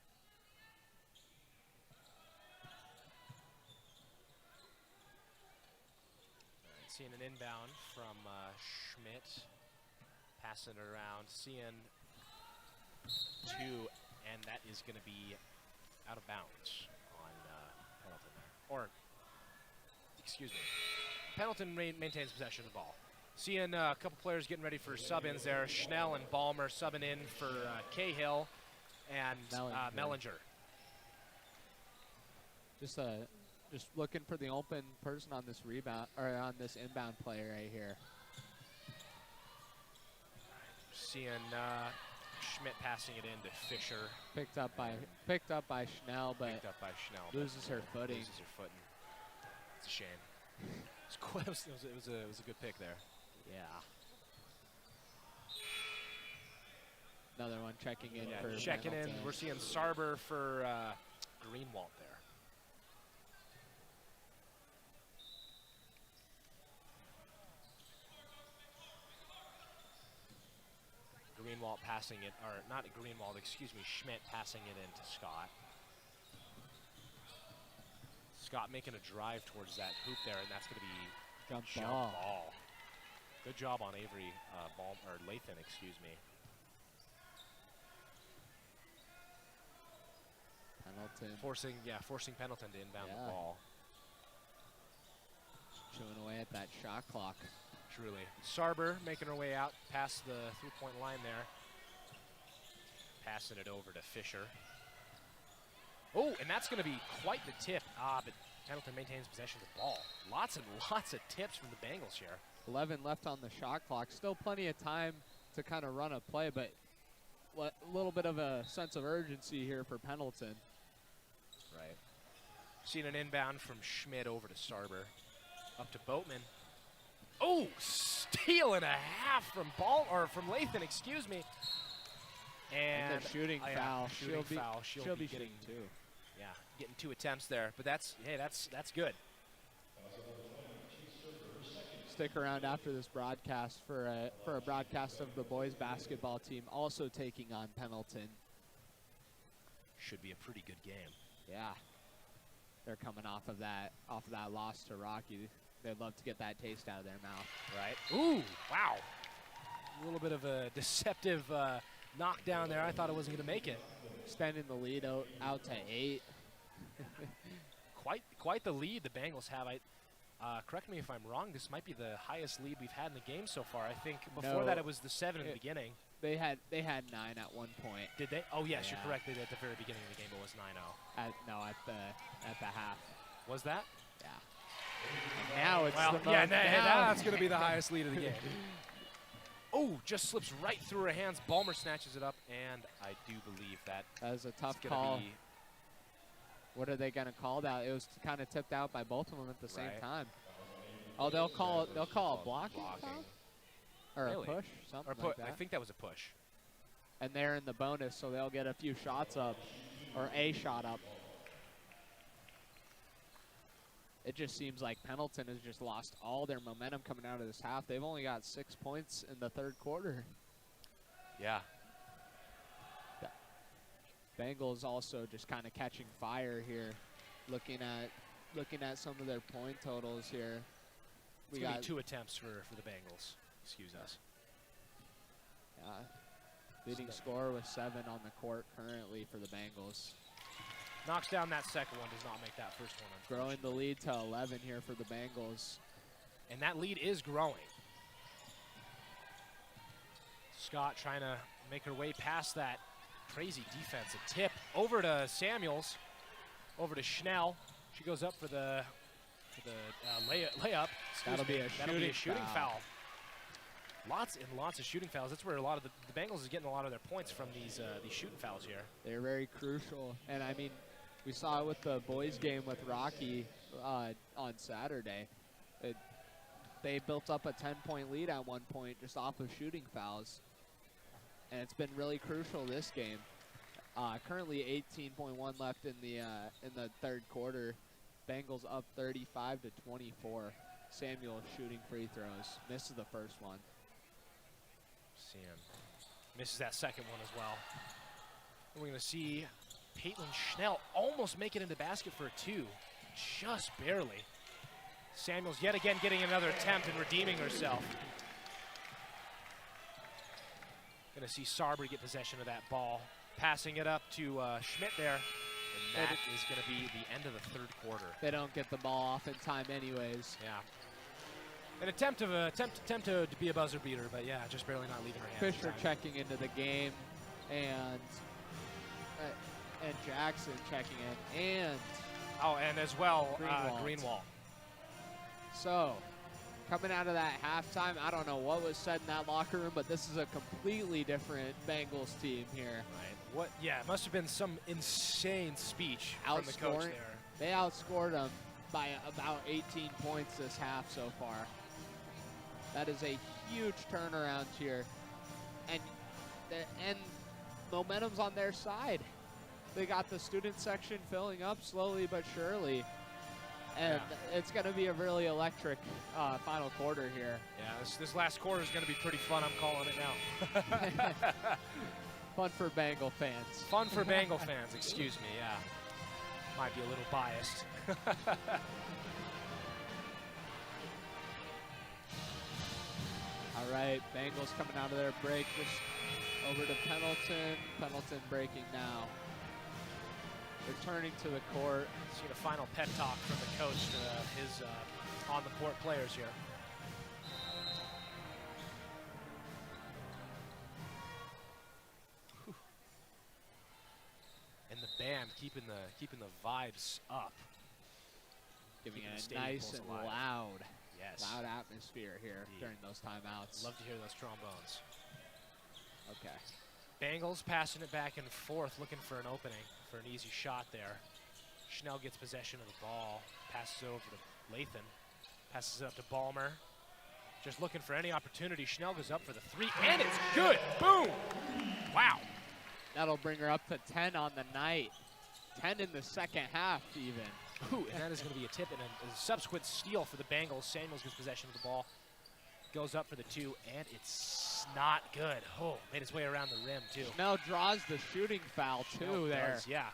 All right, seeing an inbound from Schmidt. Passing it around. Seeing 2, and that is going to be out of bounds on Pendleton there. Or, excuse me. Pendleton maintains possession of the ball. Seeing a couple players getting ready for sub-ins there. Schnell and Ballmer subbing in for Cahill and Mellinger. Just looking for the open person on this rebound or on this inbound player right here. Seeing Schmidt passing it in to Fisher. Picked up by Schnell, but loses her footing. Loses her footing. It's a shame. It was a good pick there. Yeah. Another one checking in for checking in. We're seeing Sarber for Greenwald there. Greenwald passing it, or not Greenwald, excuse me, Schmidt passing it into Scott. Scott making a drive towards that hoop there, and that's going to be jump ball. Good job on Avery Lathan, excuse me. Pendleton. Forcing Pendleton to inbound the ball. Chewing away at that shot clock. Truly. Sarber making her way out past the 3-point line there. Passing it over to Fisher. Oh, and that's going to be quite the tip. But Pendleton maintains possession of the ball. Lots and lots of tips from the Bengals here. 11 left on the shot clock. Still plenty of time to kind of run a play, but a little bit of a sense of urgency here for Pendleton. Right. Seeing an inbound from Schmidt over to Sarber. Up to Boatman. Oh, steal and a half from Lathan, excuse me. And a shooting foul. She'll be getting 2. Yeah, getting 2 attempts there. But that's good. stick around after this broadcast for a broadcast of the boys basketball team also taking on Pendleton. Should be a pretty good game. Yeah, they're coming off of that loss to Rocky. They'd love to get that taste out of their mouth. Right. Ooh, wow. A little bit of a deceptive knockdown there. I thought it wasn't going to make it. Extending the lead out to 8. Quite the lead the Bengals have. Correct me if I'm wrong. This might be the highest lead we've had in the game so far. I think before that it was the 7 in the beginning. They had 9 at one point. Did they? Oh yes, Yeah. you're correct. They did at the very beginning of the game. It was 9-0. At the half. Was that? Yeah. And now it's the yeah. most That's going to be the highest lead of the game. Oh, just slips right through her hands. Ballmer snatches it up, and I do believe that was a tough it's gonna call. be What are they going to call that? It was kind of tipped out by both of them at the same Right. time. Oh, they'll call a blocking foul? Or Really? a push, something or like that. I think that was a push. And they're in the bonus, so they'll get a few shots up, or a shot up. It just seems like Pendleton has just lost all their momentum coming out of this half. They've only got 6 points in the third quarter. Yeah. Bengals also just kind of catching fire here, looking at some of their point totals here. It's going to be 2 attempts for the Bengals. Excuse us. Leading scorer with 7 on the court currently for the Bengals. Knocks down that second one, does not make that first one. Growing the lead to 11 here for the Bengals. And that lead is growing. Scott trying to make her way past that crazy defense. A tip over to Samuels, over to Schnell. She goes up for the layup. That'll be a shooting foul. Lots and lots of shooting fouls. That's where a lot of the Bengals is getting a lot of their points from these shooting fouls here. They're very crucial. And I mean, we saw it with the boys game with Rocky on Saturday. They built up a 10-point lead at one point just off of shooting fouls. And it's been really crucial this game. Currently 18.1 left in the third quarter. Bengals up 35-24. Samuel shooting free throws. Misses the first one. Sam misses that second one as well. And we're going to see Peyton Schnell almost make it into basket for a 2. Just barely. Samuels yet again getting another attempt and redeeming herself. Going to see Sarbury get possession of that ball. Passing it up to Schmidt there. And that is going to be the end of the third quarter. They don't get the ball off in time anyways. Yeah. An attempt to be a buzzer beater, but yeah, just barely not leaving her hands. Fisher checking into the game, and Jackson checking in, and and as well Greenwald. So, coming out of that halftime, I don't know what was said in that locker room, but this is a completely different Bengals team here. Right. What? Yeah, it must have been some insane speech from the coach there. They outscored them by about 18 points this half so far. That is a huge turnaround here, and momentum's on their side. They got the student section filling up slowly but surely, and it's going to be a really electric final quarter here. Yeah, this last quarter is going to be pretty fun. I'm calling it now. Fun for Bengal fans. Fun for Bengal fans. Excuse me. Yeah, might be a little biased. All right, Bengals coming out of their break, just over to Pendleton. Pendleton breaking now. Returning to the court. See the final pep talk from the coach to his on-the-court players here. Whew. And the band keeping the vibes up. Giving Keeping the it a stadium nice pulse and alive. loud atmosphere here Indeed. during those timeouts. Love to hear those trombones. Okay. Bengals passing it back and forth, looking for an opening, for an easy shot there. Schnell gets possession of the ball, passes it over to Lathan, passes it up to Ballmer. Just looking for any opportunity. Schnell goes up for the 3, and it's good. Boom! Wow. That'll bring her up to 10 on the night. 10 in the second half, even. Ooh, and that is going to be a tip and a subsequent steal for the Bengals. Samuels gets possession of the ball, goes up for the 2, and it's not good. Oh, made his way around the rim, too. Schnell draws the shooting foul, too, Schnell there. does, yeah.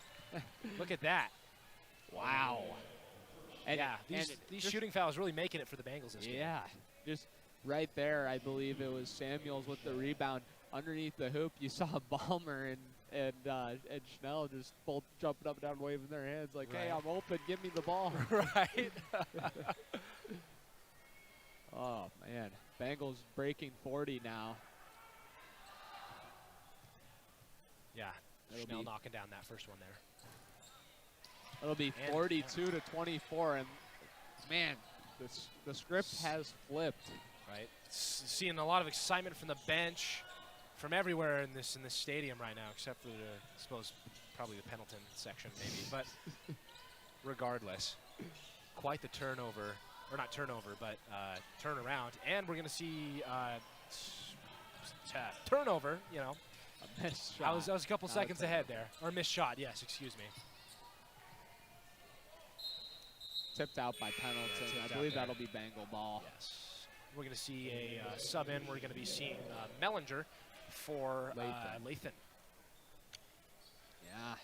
Look at that. Wow. And yeah, these shooting fouls really making it for the Bengals this game. Yeah, just right there, I believe it was Samuels with the rebound. Underneath the hoop, you saw Ballmer and Schnell just both jumping up and down, waving their hands like, hey, I'm open, give me the ball. Right. Oh, man. Bengals breaking 40 now. Yeah, It'll Schnell be- knocking down that first one there. It'll be And- 42 to 24, and man, the script has flipped. Right. Seeing a lot of excitement from the bench, from everywhere in this stadium right now, except for the, I suppose, probably the Pendleton section maybe. But regardless, quite the turnover, or not turnover, but turnaround. And we're going to see turnover. You know, A missed shot. I was a couple Not a seconds ahead turnover. there, or missed shot. Yes, excuse me. Tipped out by Pendleton. tipped I out believe there. that'll be Bengal ball. Yes. We're going to see a sub in. We're going to be seeing Mellinger for Lathan. Yeah.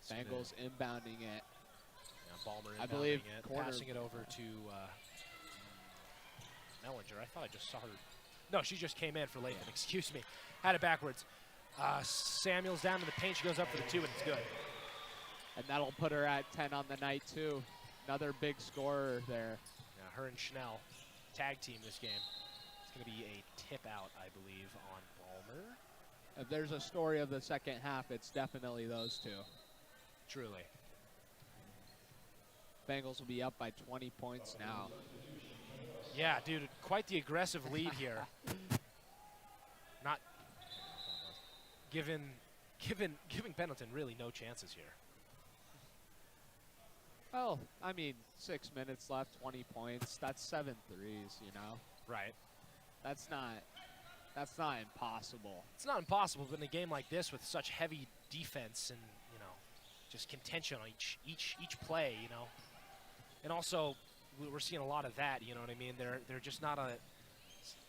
So Bengals inbounding it. Yeah, Ballmer I believe inbounding it, corner- passing it over to Mellinger. I thought I just saw her. No, she just came in for Lathan. Yeah. Excuse me. Had it backwards. Samuels down to the paint. She goes up for the 2, and it's good. And that'll put her at 10 on the night, too. Another big scorer there. Yeah, her and Schnell tag team this game. It's going to be a tip out, I believe, on Ballmer. If there's a story of the second half, it's definitely those two. Truly. Bengals will be up by 20 points now. Yeah, dude, quite the aggressive lead here. Not giving Pendleton really no chances here. Well, I mean, 6 minutes left, 20 points. That's 7 threes, you know. Right. That's not impossible. It's not impossible, but in a game like this with such heavy defense and, you know, just contention on each play, you know. And also, we're seeing a lot of that, you know what I mean? They're just not a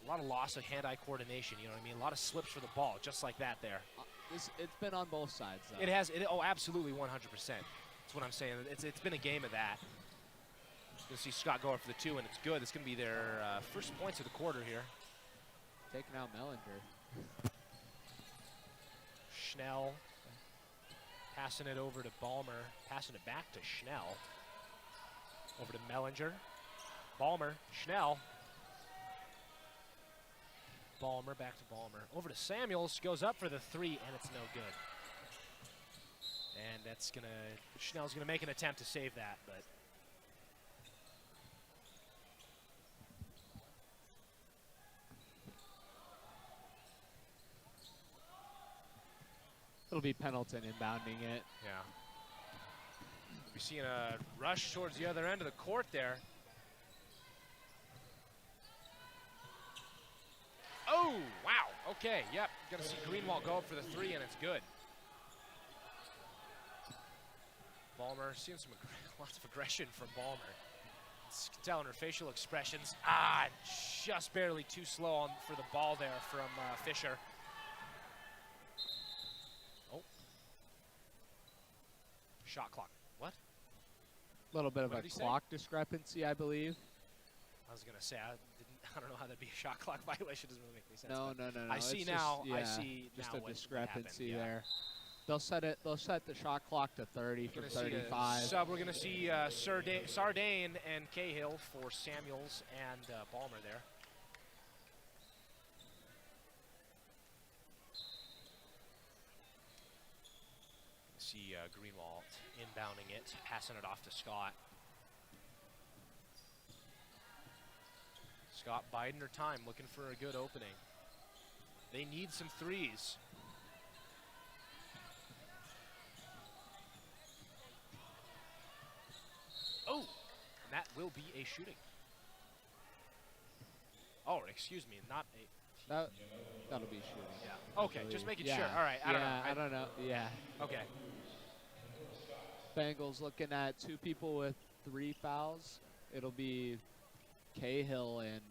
lot of loss of hand-eye coordination, you know what I mean? A lot of slips for the ball, just like that there. It's been on both sides, though. It has, oh, absolutely 100%. That's what I'm saying. It's been a game of that. You'll see Scott go up for the 2, and it's good. It's going to be their first points of the quarter here. Taking out Mellinger. Schnell passing it over to Ballmer, passing it back to Schnell. Over to Mellinger. Ballmer, Schnell. Ballmer, back to Ballmer. Over to Samuels, goes up for the 3, and it's no good. And that's going to, Schnell's going to make an attempt to save that, but. It'll be Pendleton inbounding it. Yeah. We're seeing a rush towards the other end of the court there. Oh, wow. Okay, yep. Going to see Greenwald go up for the 3, and it's good. Ballmer, seeing lots of aggression from Ballmer. It's telling her facial expressions. Just barely too slow for the ball there from Fisher. Oh. Shot clock. What? A little bit of What a did he say? clock discrepancy, I believe. I was gonna say I don't know how that'd be a shot clock violation. Doesn't really make any sense. No, but no. I It's see just- now. I yeah, see just now a what discrepancy happened, yeah. there. They'll set the shot clock to 30 for Gonna see a 35. sub. We're gonna see Sardane and Cahill for Samuels and Ballmer there. See Greenwald inbounding it, passing it off to Scott. Scott biding her time, looking for a good opening. They need some threes. Oh, and that will be a shooting. Oh, excuse me, not a. That'll be shooting. Yeah. Okay, just making Yeah. sure. All right. I don't know. I don't know. Yeah. Okay. Bengals looking at 2 people with 3 fouls. It'll be Cahill and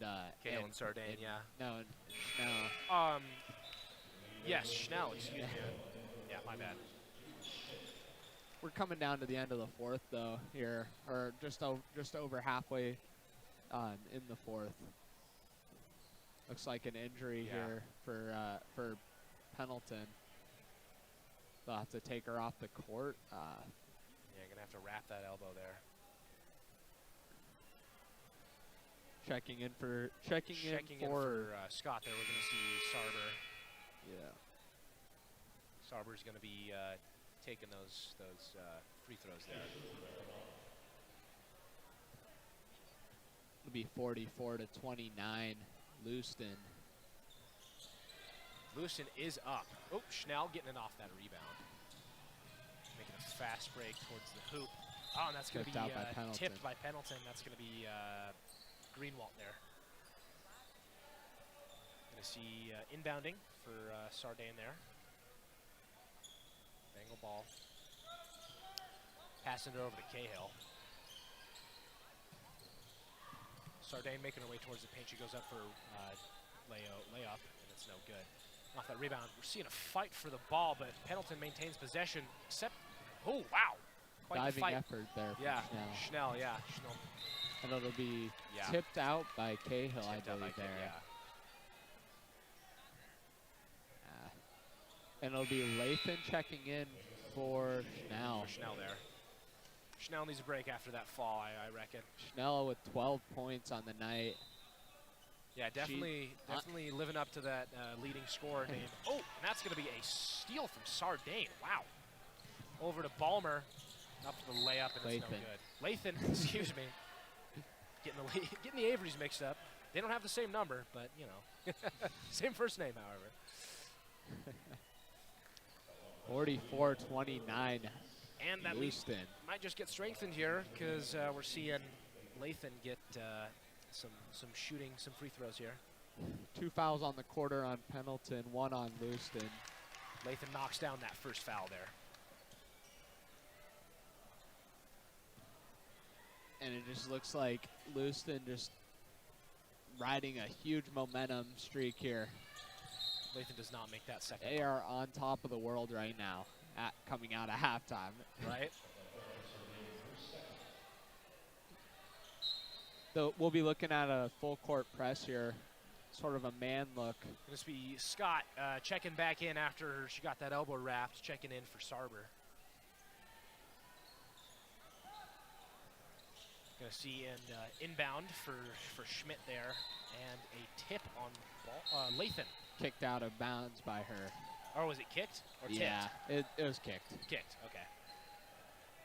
Cahill and Sardane, yeah. No, no. Yes, Schnell, excuse me. Yeah, my bad. We're coming down to the end of the fourth though here, or just over halfway in the fourth. Looks like an injury here for Pendleton. They'll have to take her off the court. Yeah, gonna have to wrap that elbow there. Checking in for Scott there. We're gonna see Sarber. Yeah. Sarber's gonna be taking those free throws there. It'll be 44-29, Lewiston. Lewiston is up. Oh, Schnell getting it off that rebound. Making a fast break towards the hoop. Oh, and that's going to be tipped by Pendleton. That's going to be Greenwald there. Going to see inbounding for Sardane there. Bengal ball. Passing it over to Cahill. Sardane making her way towards the paint. She goes up for layup, and it's no good. Off that rebound. We're seeing a fight for the ball, but Pendleton maintains possession, except, oh, wow. Quite diving the fight. effort there from Schnell. Schnell. And it'll be tipped out by Cahill, I believe, there. And it'll be Lathan checking in for Schnell. Schnell there. Schnell needs a break after that fall, I reckon. Schnell with 12 points on the night. Yeah, definitely living up to that leading scorer name. Oh, and that's going to be a steal from Sardane. Wow. Over to Ballmer. Up for the layup, and it's no good. Lathan, excuse me. Getting the Averys mixed up. They don't have the same number, but, you know. Same first name, however. 44-29. And that Lewiston might just get strengthened here because we're seeing Lathan get some shooting, some free throws here. 2 fouls on the quarter on Pendleton, 1 on Lewiston. Lathan knocks down that first foul there. And it just looks like Lewiston just riding a huge momentum streak here. Lathan does not make that second. They are on top of the world right now, coming out of halftime. Right. So we'll be looking at a full court press here, sort of a man look. This will be Scott checking back in after she got that elbow wrapped, checking in for Sarber. Going to see inbound for Schmidt there, and a tip on Lathan. Kicked out of bounds by her. Or was it kicked or tipped? Yeah, it was kicked. Kicked, okay.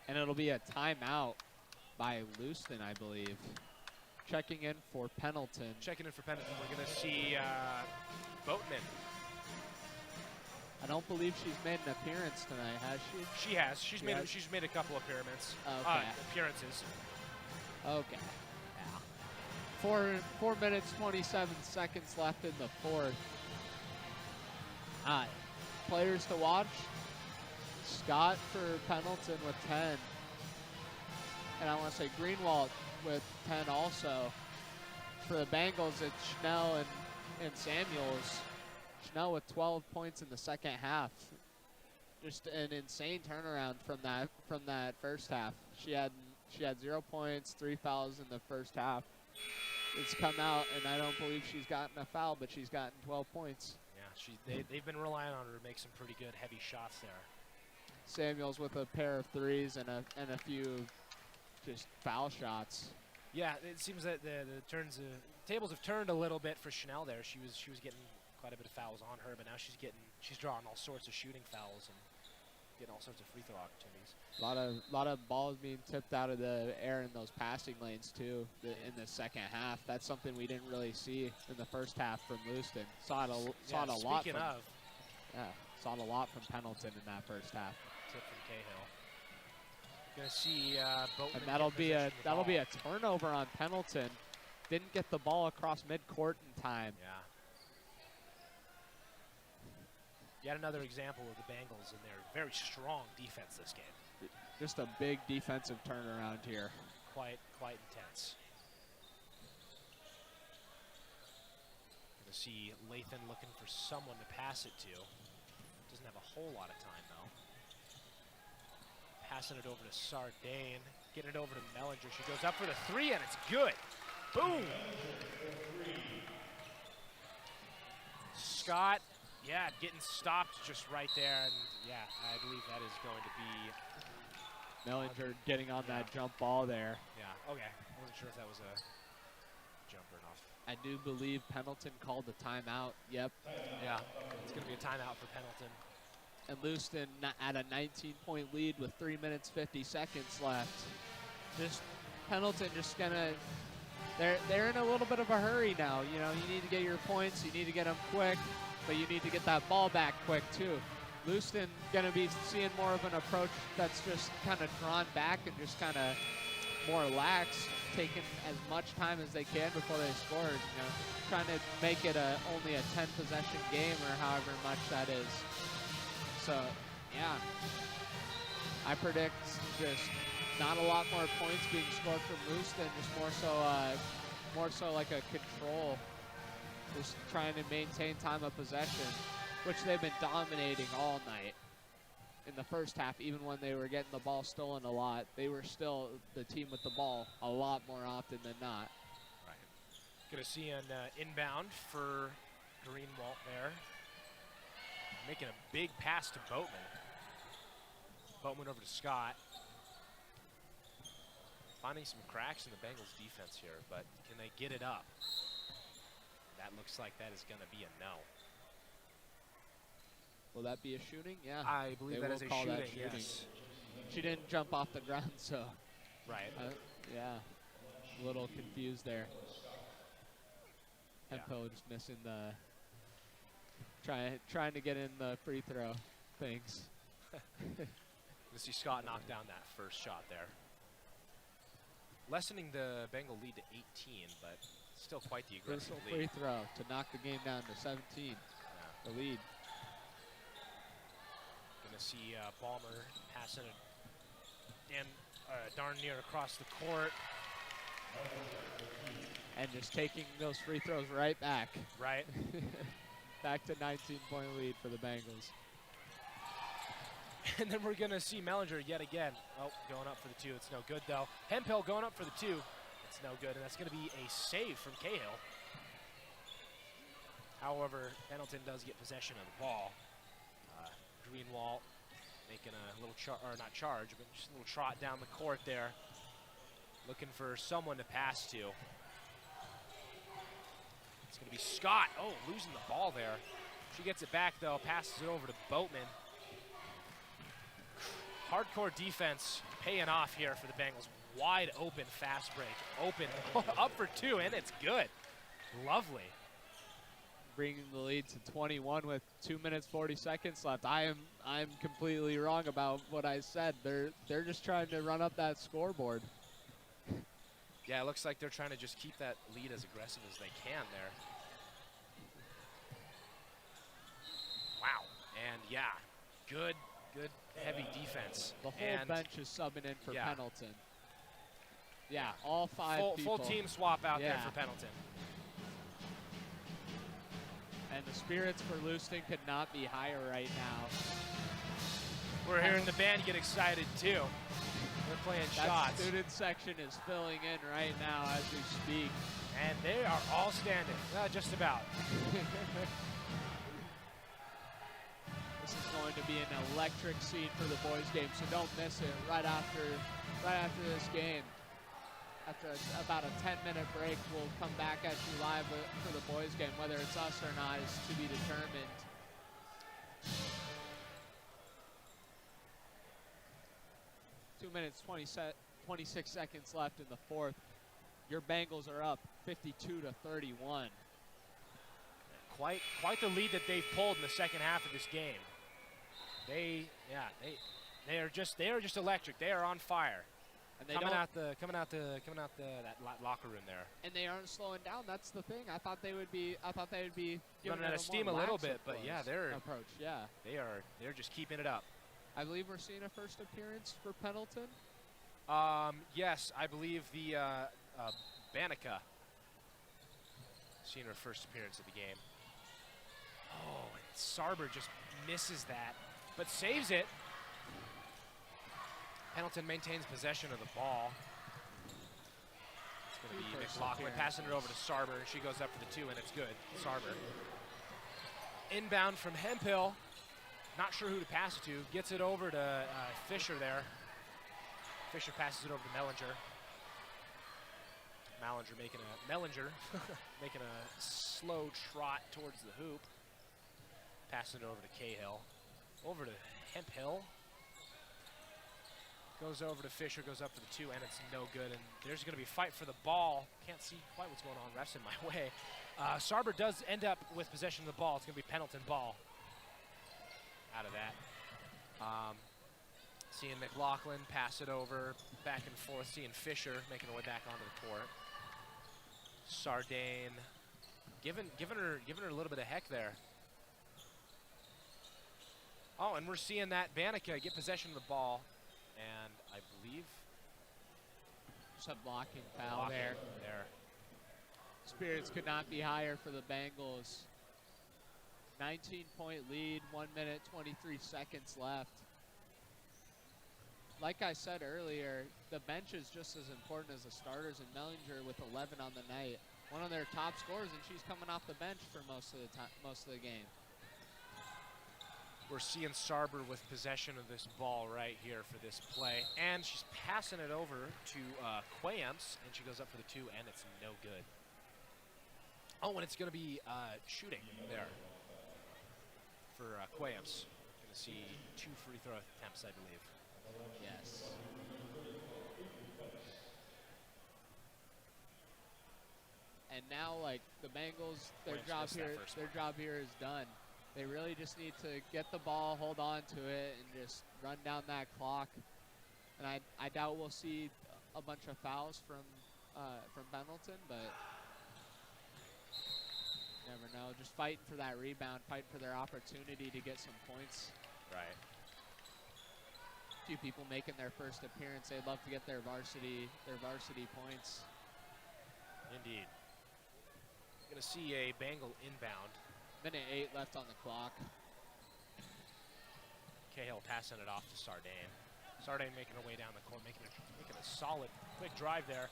And it'll be a timeout by Lewiston, I believe. Checking in for Pendleton. Checking in for Pendleton. We're going to see Boatman. I don't believe she's made an appearance tonight, has she? She has. She's made a couple of appearances. Okay. Yeah. 4 minutes, 27 seconds left in the fourth. Players to watch. Scott for Pendleton with 10. And I want to say Greenwald with 10 also. For the Bengals, it's Schnell and Samuels. Schnell with 12 points in the second half. Just an insane turnaround from that first half. She had 0 points, 3 fouls in the first half. It's come out, and I don't believe she's gotten a foul, but she's gotten 12 points. Yeah, they've been relying on her to make some pretty good heavy shots there. Samuels with a pair of threes and a few just foul shots. Yeah, it seems that the tables have turned a little bit for Schnell there. She was getting quite a bit of fouls on her, but now she's drawing all sorts of shooting fouls and getting all sorts of free throw opportunities. A lot of balls being tipped out of the air in those passing lanes too in the second half. That's something we didn't really see in the first half from Lewiston. Saw it a lot. Speaking of, saw it a lot from Pendleton in that first half. Tip from Cahill. Gonna see Boatman. And that'll be a turnover on Pendleton. Didn't get the ball across midcourt in time. Yeah. Yet another example of the Bengals and their very strong defense this game. Just a big defensive turnaround here. Quite intense. Gonna see Lathan looking for someone to pass it to. Doesn't have a whole lot of time though. Passing it over to Sardane, getting it over to Mellinger. She goes up for the 3 and it's good. Boom! Scott, yeah, getting stopped just right there, and yeah, I believe that is going to be Mellinger getting on that jump ball there. yeah, okay. I wasn't sure if that was a jump or not. I do believe Pendleton called the timeout. Yep. Yeah, it's going to be a timeout for Pendleton. And Lewiston at a 19-point lead with 3 minutes 50 seconds left. Just Pendleton just gonna. They're in a little bit of a hurry now. You know, you need to get your points. You need to get them quick, but you need to get that ball back quick too. Lewiston gonna be seeing more of an approach that's just kind of drawn back and just kind of more lax, taking as much time as they can before they score. You know, trying to make it only a 10 possession game or however much that is. So, yeah, I predict just not a lot more points being scored from Lewiston, just more so like a control, just trying to maintain time of possession, which they've been dominating all night. In the first half, even when they were getting the ball stolen a lot, they were still the team with the ball a lot more often than not. Right. Gonna see an inbound for Greenwald there. Making a big pass to Boatman. Boatman over to Scott. Finding some cracks in the Bengals defense here, but can they get it up? That looks like that is gonna be a no. Will that be a shooting? Yeah. I believe they that will is a call shooting, that shooting. yes. She didn't jump off the ground, so. Right. Yeah. A little confused there. Yeah. Hempo just missing the. Trying to get in the free throw things. Gonna see Scott knock down that first shot there. Lessening the Bengal lead to 18, but still quite the aggressive Crucial lead. free throw to knock the game down to 17. Yeah. The lead. Gonna see Balmer passing it darn near across the court. And just taking those free throws right back. Right. Back to 19-point lead for the Bengals. And then we're gonna see Mellinger yet again. Oh, going up for the 2. It's no good though. Hemphill going up for the 2. It's no good, and that's gonna be a save from Cahill. However, Pendleton does get possession of the ball. Greenwald making a little not charge, but just a little trot down the court there. Looking for someone to pass to. It's gonna be Scott. Oh, losing the ball there. She gets it back though, passes it over to Boatman. Hardcore defense paying off here for the Bengals. Wide open fast break. Open, up for 2, and it's good. Lovely. Bringing the lead to 21 with 2 minutes 40 seconds left. I'm completely wrong about what I said. They're just trying to run up that scoreboard. Yeah, it looks like they're trying to just keep that lead as aggressive as they can there. Wow. And yeah, good heavy defense. The whole and bench is subbing in for yeah. Pendleton. Yeah, all 5 people. Full team swap out there Yeah. for Pendleton. And the spirits for Lewiston could not be higher right now. We're hearing the band get excited too. They're playing That shots. student section is filling in right now as we speak. And they are all standing. Just about. This is going to be an electric scene for the boys' game, so don't miss it right after this game. After about a 10-minute break, we'll come back at you live for the boys' game. Whether it's us or not is to be determined. Two minutes, 26 seconds left in the fourth. Your Bengals are up 52-31. Quite the lead that they've pulled in the second half of this game. They are just electric. They are on fire. And they coming out that locker room there. And they aren't slowing down. That's the thing. I thought they would be giving Running out it of steam a more little lax bit, but yeah, approach. Yeah. they're just keeping it up. I believe we're seeing a first appearance for Pendleton. Yes, I believe the Banica. Seeing her first appearance of the game. Oh, and Sarber just misses that, but saves it. Pendleton maintains possession of the ball. It's going to be McLaughlin passing it over to Sarber. She goes up for the 2, and it's good. Sarber. Inbound from Hemphill. Not sure who to pass it to. Gets it over to Fisher there. Fisher passes it over to Mellinger. Mellinger making a slow trot towards the hoop. Passing it over to Cahill. Over to Hemphill. Goes over to Fisher, goes up for the 2, and it's no good. And there's going to be a fight for the ball. Can't see quite what's going on. Ref's in my way. Sarber does end up with possession of the ball. It's going to be Pendleton ball out of that. Seeing McLaughlin pass it over, back and forth. Seeing Fisher making her way back onto the court. Sardane giving her a little bit of heck there. Oh, and we're seeing that Banica get possession of the ball, and I believe just a blocking foul there. Spirits could not be higher for the Bengals. 19-point lead, 1 minute, 23 seconds left. Like I said earlier, the bench is just as important as the starters, and Mellinger with 11 on the night, one of their top scorers, and she's coming off the bench for most of the game. We're seeing Sarber with possession of this ball right here for this play, and she's passing it over to Quayamps, and she goes up for the 2, and it's no good. Oh, and it's going to be shooting there for Quayamps. Going to see 2 free throw attempts, I believe. Yes. And now, like, the Bengals, their job here is done. They really just need to get the ball, hold on to it, and just run down that clock. And I doubt we'll see a bunch of fouls from Pendleton, but never know. Just fighting for that rebound, fighting for their opportunity to get some points. Right. A few people making their first appearance. They'd love to get their varsity points. Indeed. Going to see a Bengal inbound. Minute 8 left on the clock. Cahill passing it off to Sardane. Sardane making her way down the court, making a solid, quick drive there.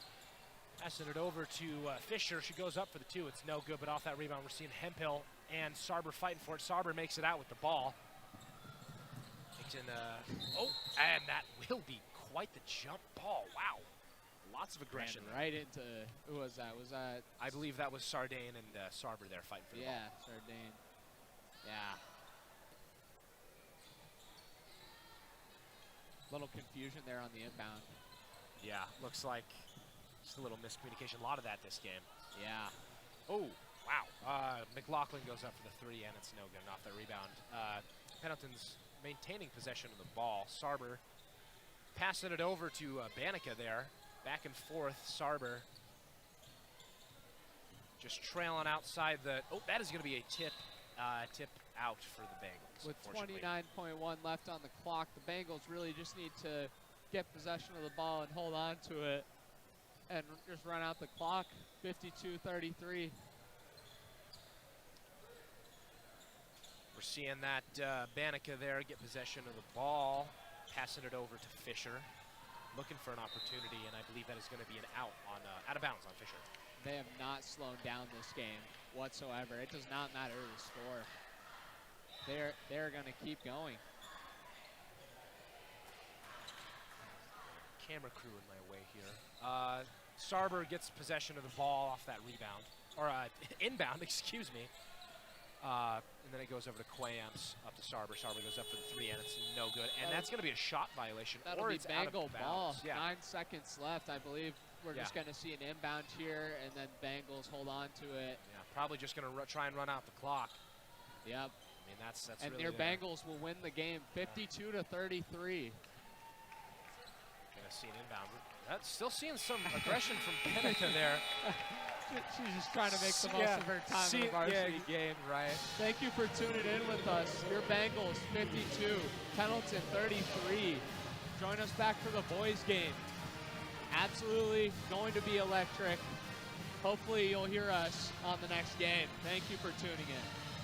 Passing it over to Fisher. She goes up for the 2. It's no good, but off that rebound, we're seeing Hemphill and Sarber fighting for it. Sarber makes it out with the ball. And that will be quite the jump ball. Wow. Lots of aggression. Right into, who was that? Was that? I believe that was Sardane and Sarber there fighting for the ball. Yeah, Sardane. Yeah. Little confusion there on the inbound. Yeah, looks like just a little miscommunication. A lot of that this game. Yeah. Oh, wow. McLaughlin goes up for the 3, and it's no good off the rebound. Pendleton's maintaining possession of the ball. Sarber passing it over to Banica there. Back and forth, Sarber just trailing outside the. Oh, that is going to be a tip out for the Bengals. With 29.1 left on the clock, the Bengals really just need to get possession of the ball and hold on to it and just run out the clock. 52-33. We're seeing that Banica there get possession of the ball, passing it over to Fisher. Looking for an opportunity, and I believe that is going to be an out of bounds on Fisher. They have not slowed down this game whatsoever. It does not matter the score. They're going to keep going. Camera crew in my way here. Sarber gets possession of the ball off that rebound, or inbound, excuse me. And then it goes over to Quayamps, up to Sarber. Sarber goes up for the 3, and it's no good. And that's going to be a shot violation. That'll or be it's Bengal ball. Yeah. 9 seconds left. I believe we're just going to see an inbound here, and then Bengals hold on to it. Yeah, probably just going to try and run out the clock. Yep. I mean, that's and really their Bengals will win the game, 52-33. Gonna see an inbound. That's still seeing some aggression from Banica there. She's just trying to make the most of her time in the varsity game. Right. Thank you for tuning in with us. Your Bengals 52, Pendleton 33. Join us back for the boys game. Absolutely going to be electric. Hopefully you'll hear us on the next game. Thank you for tuning in.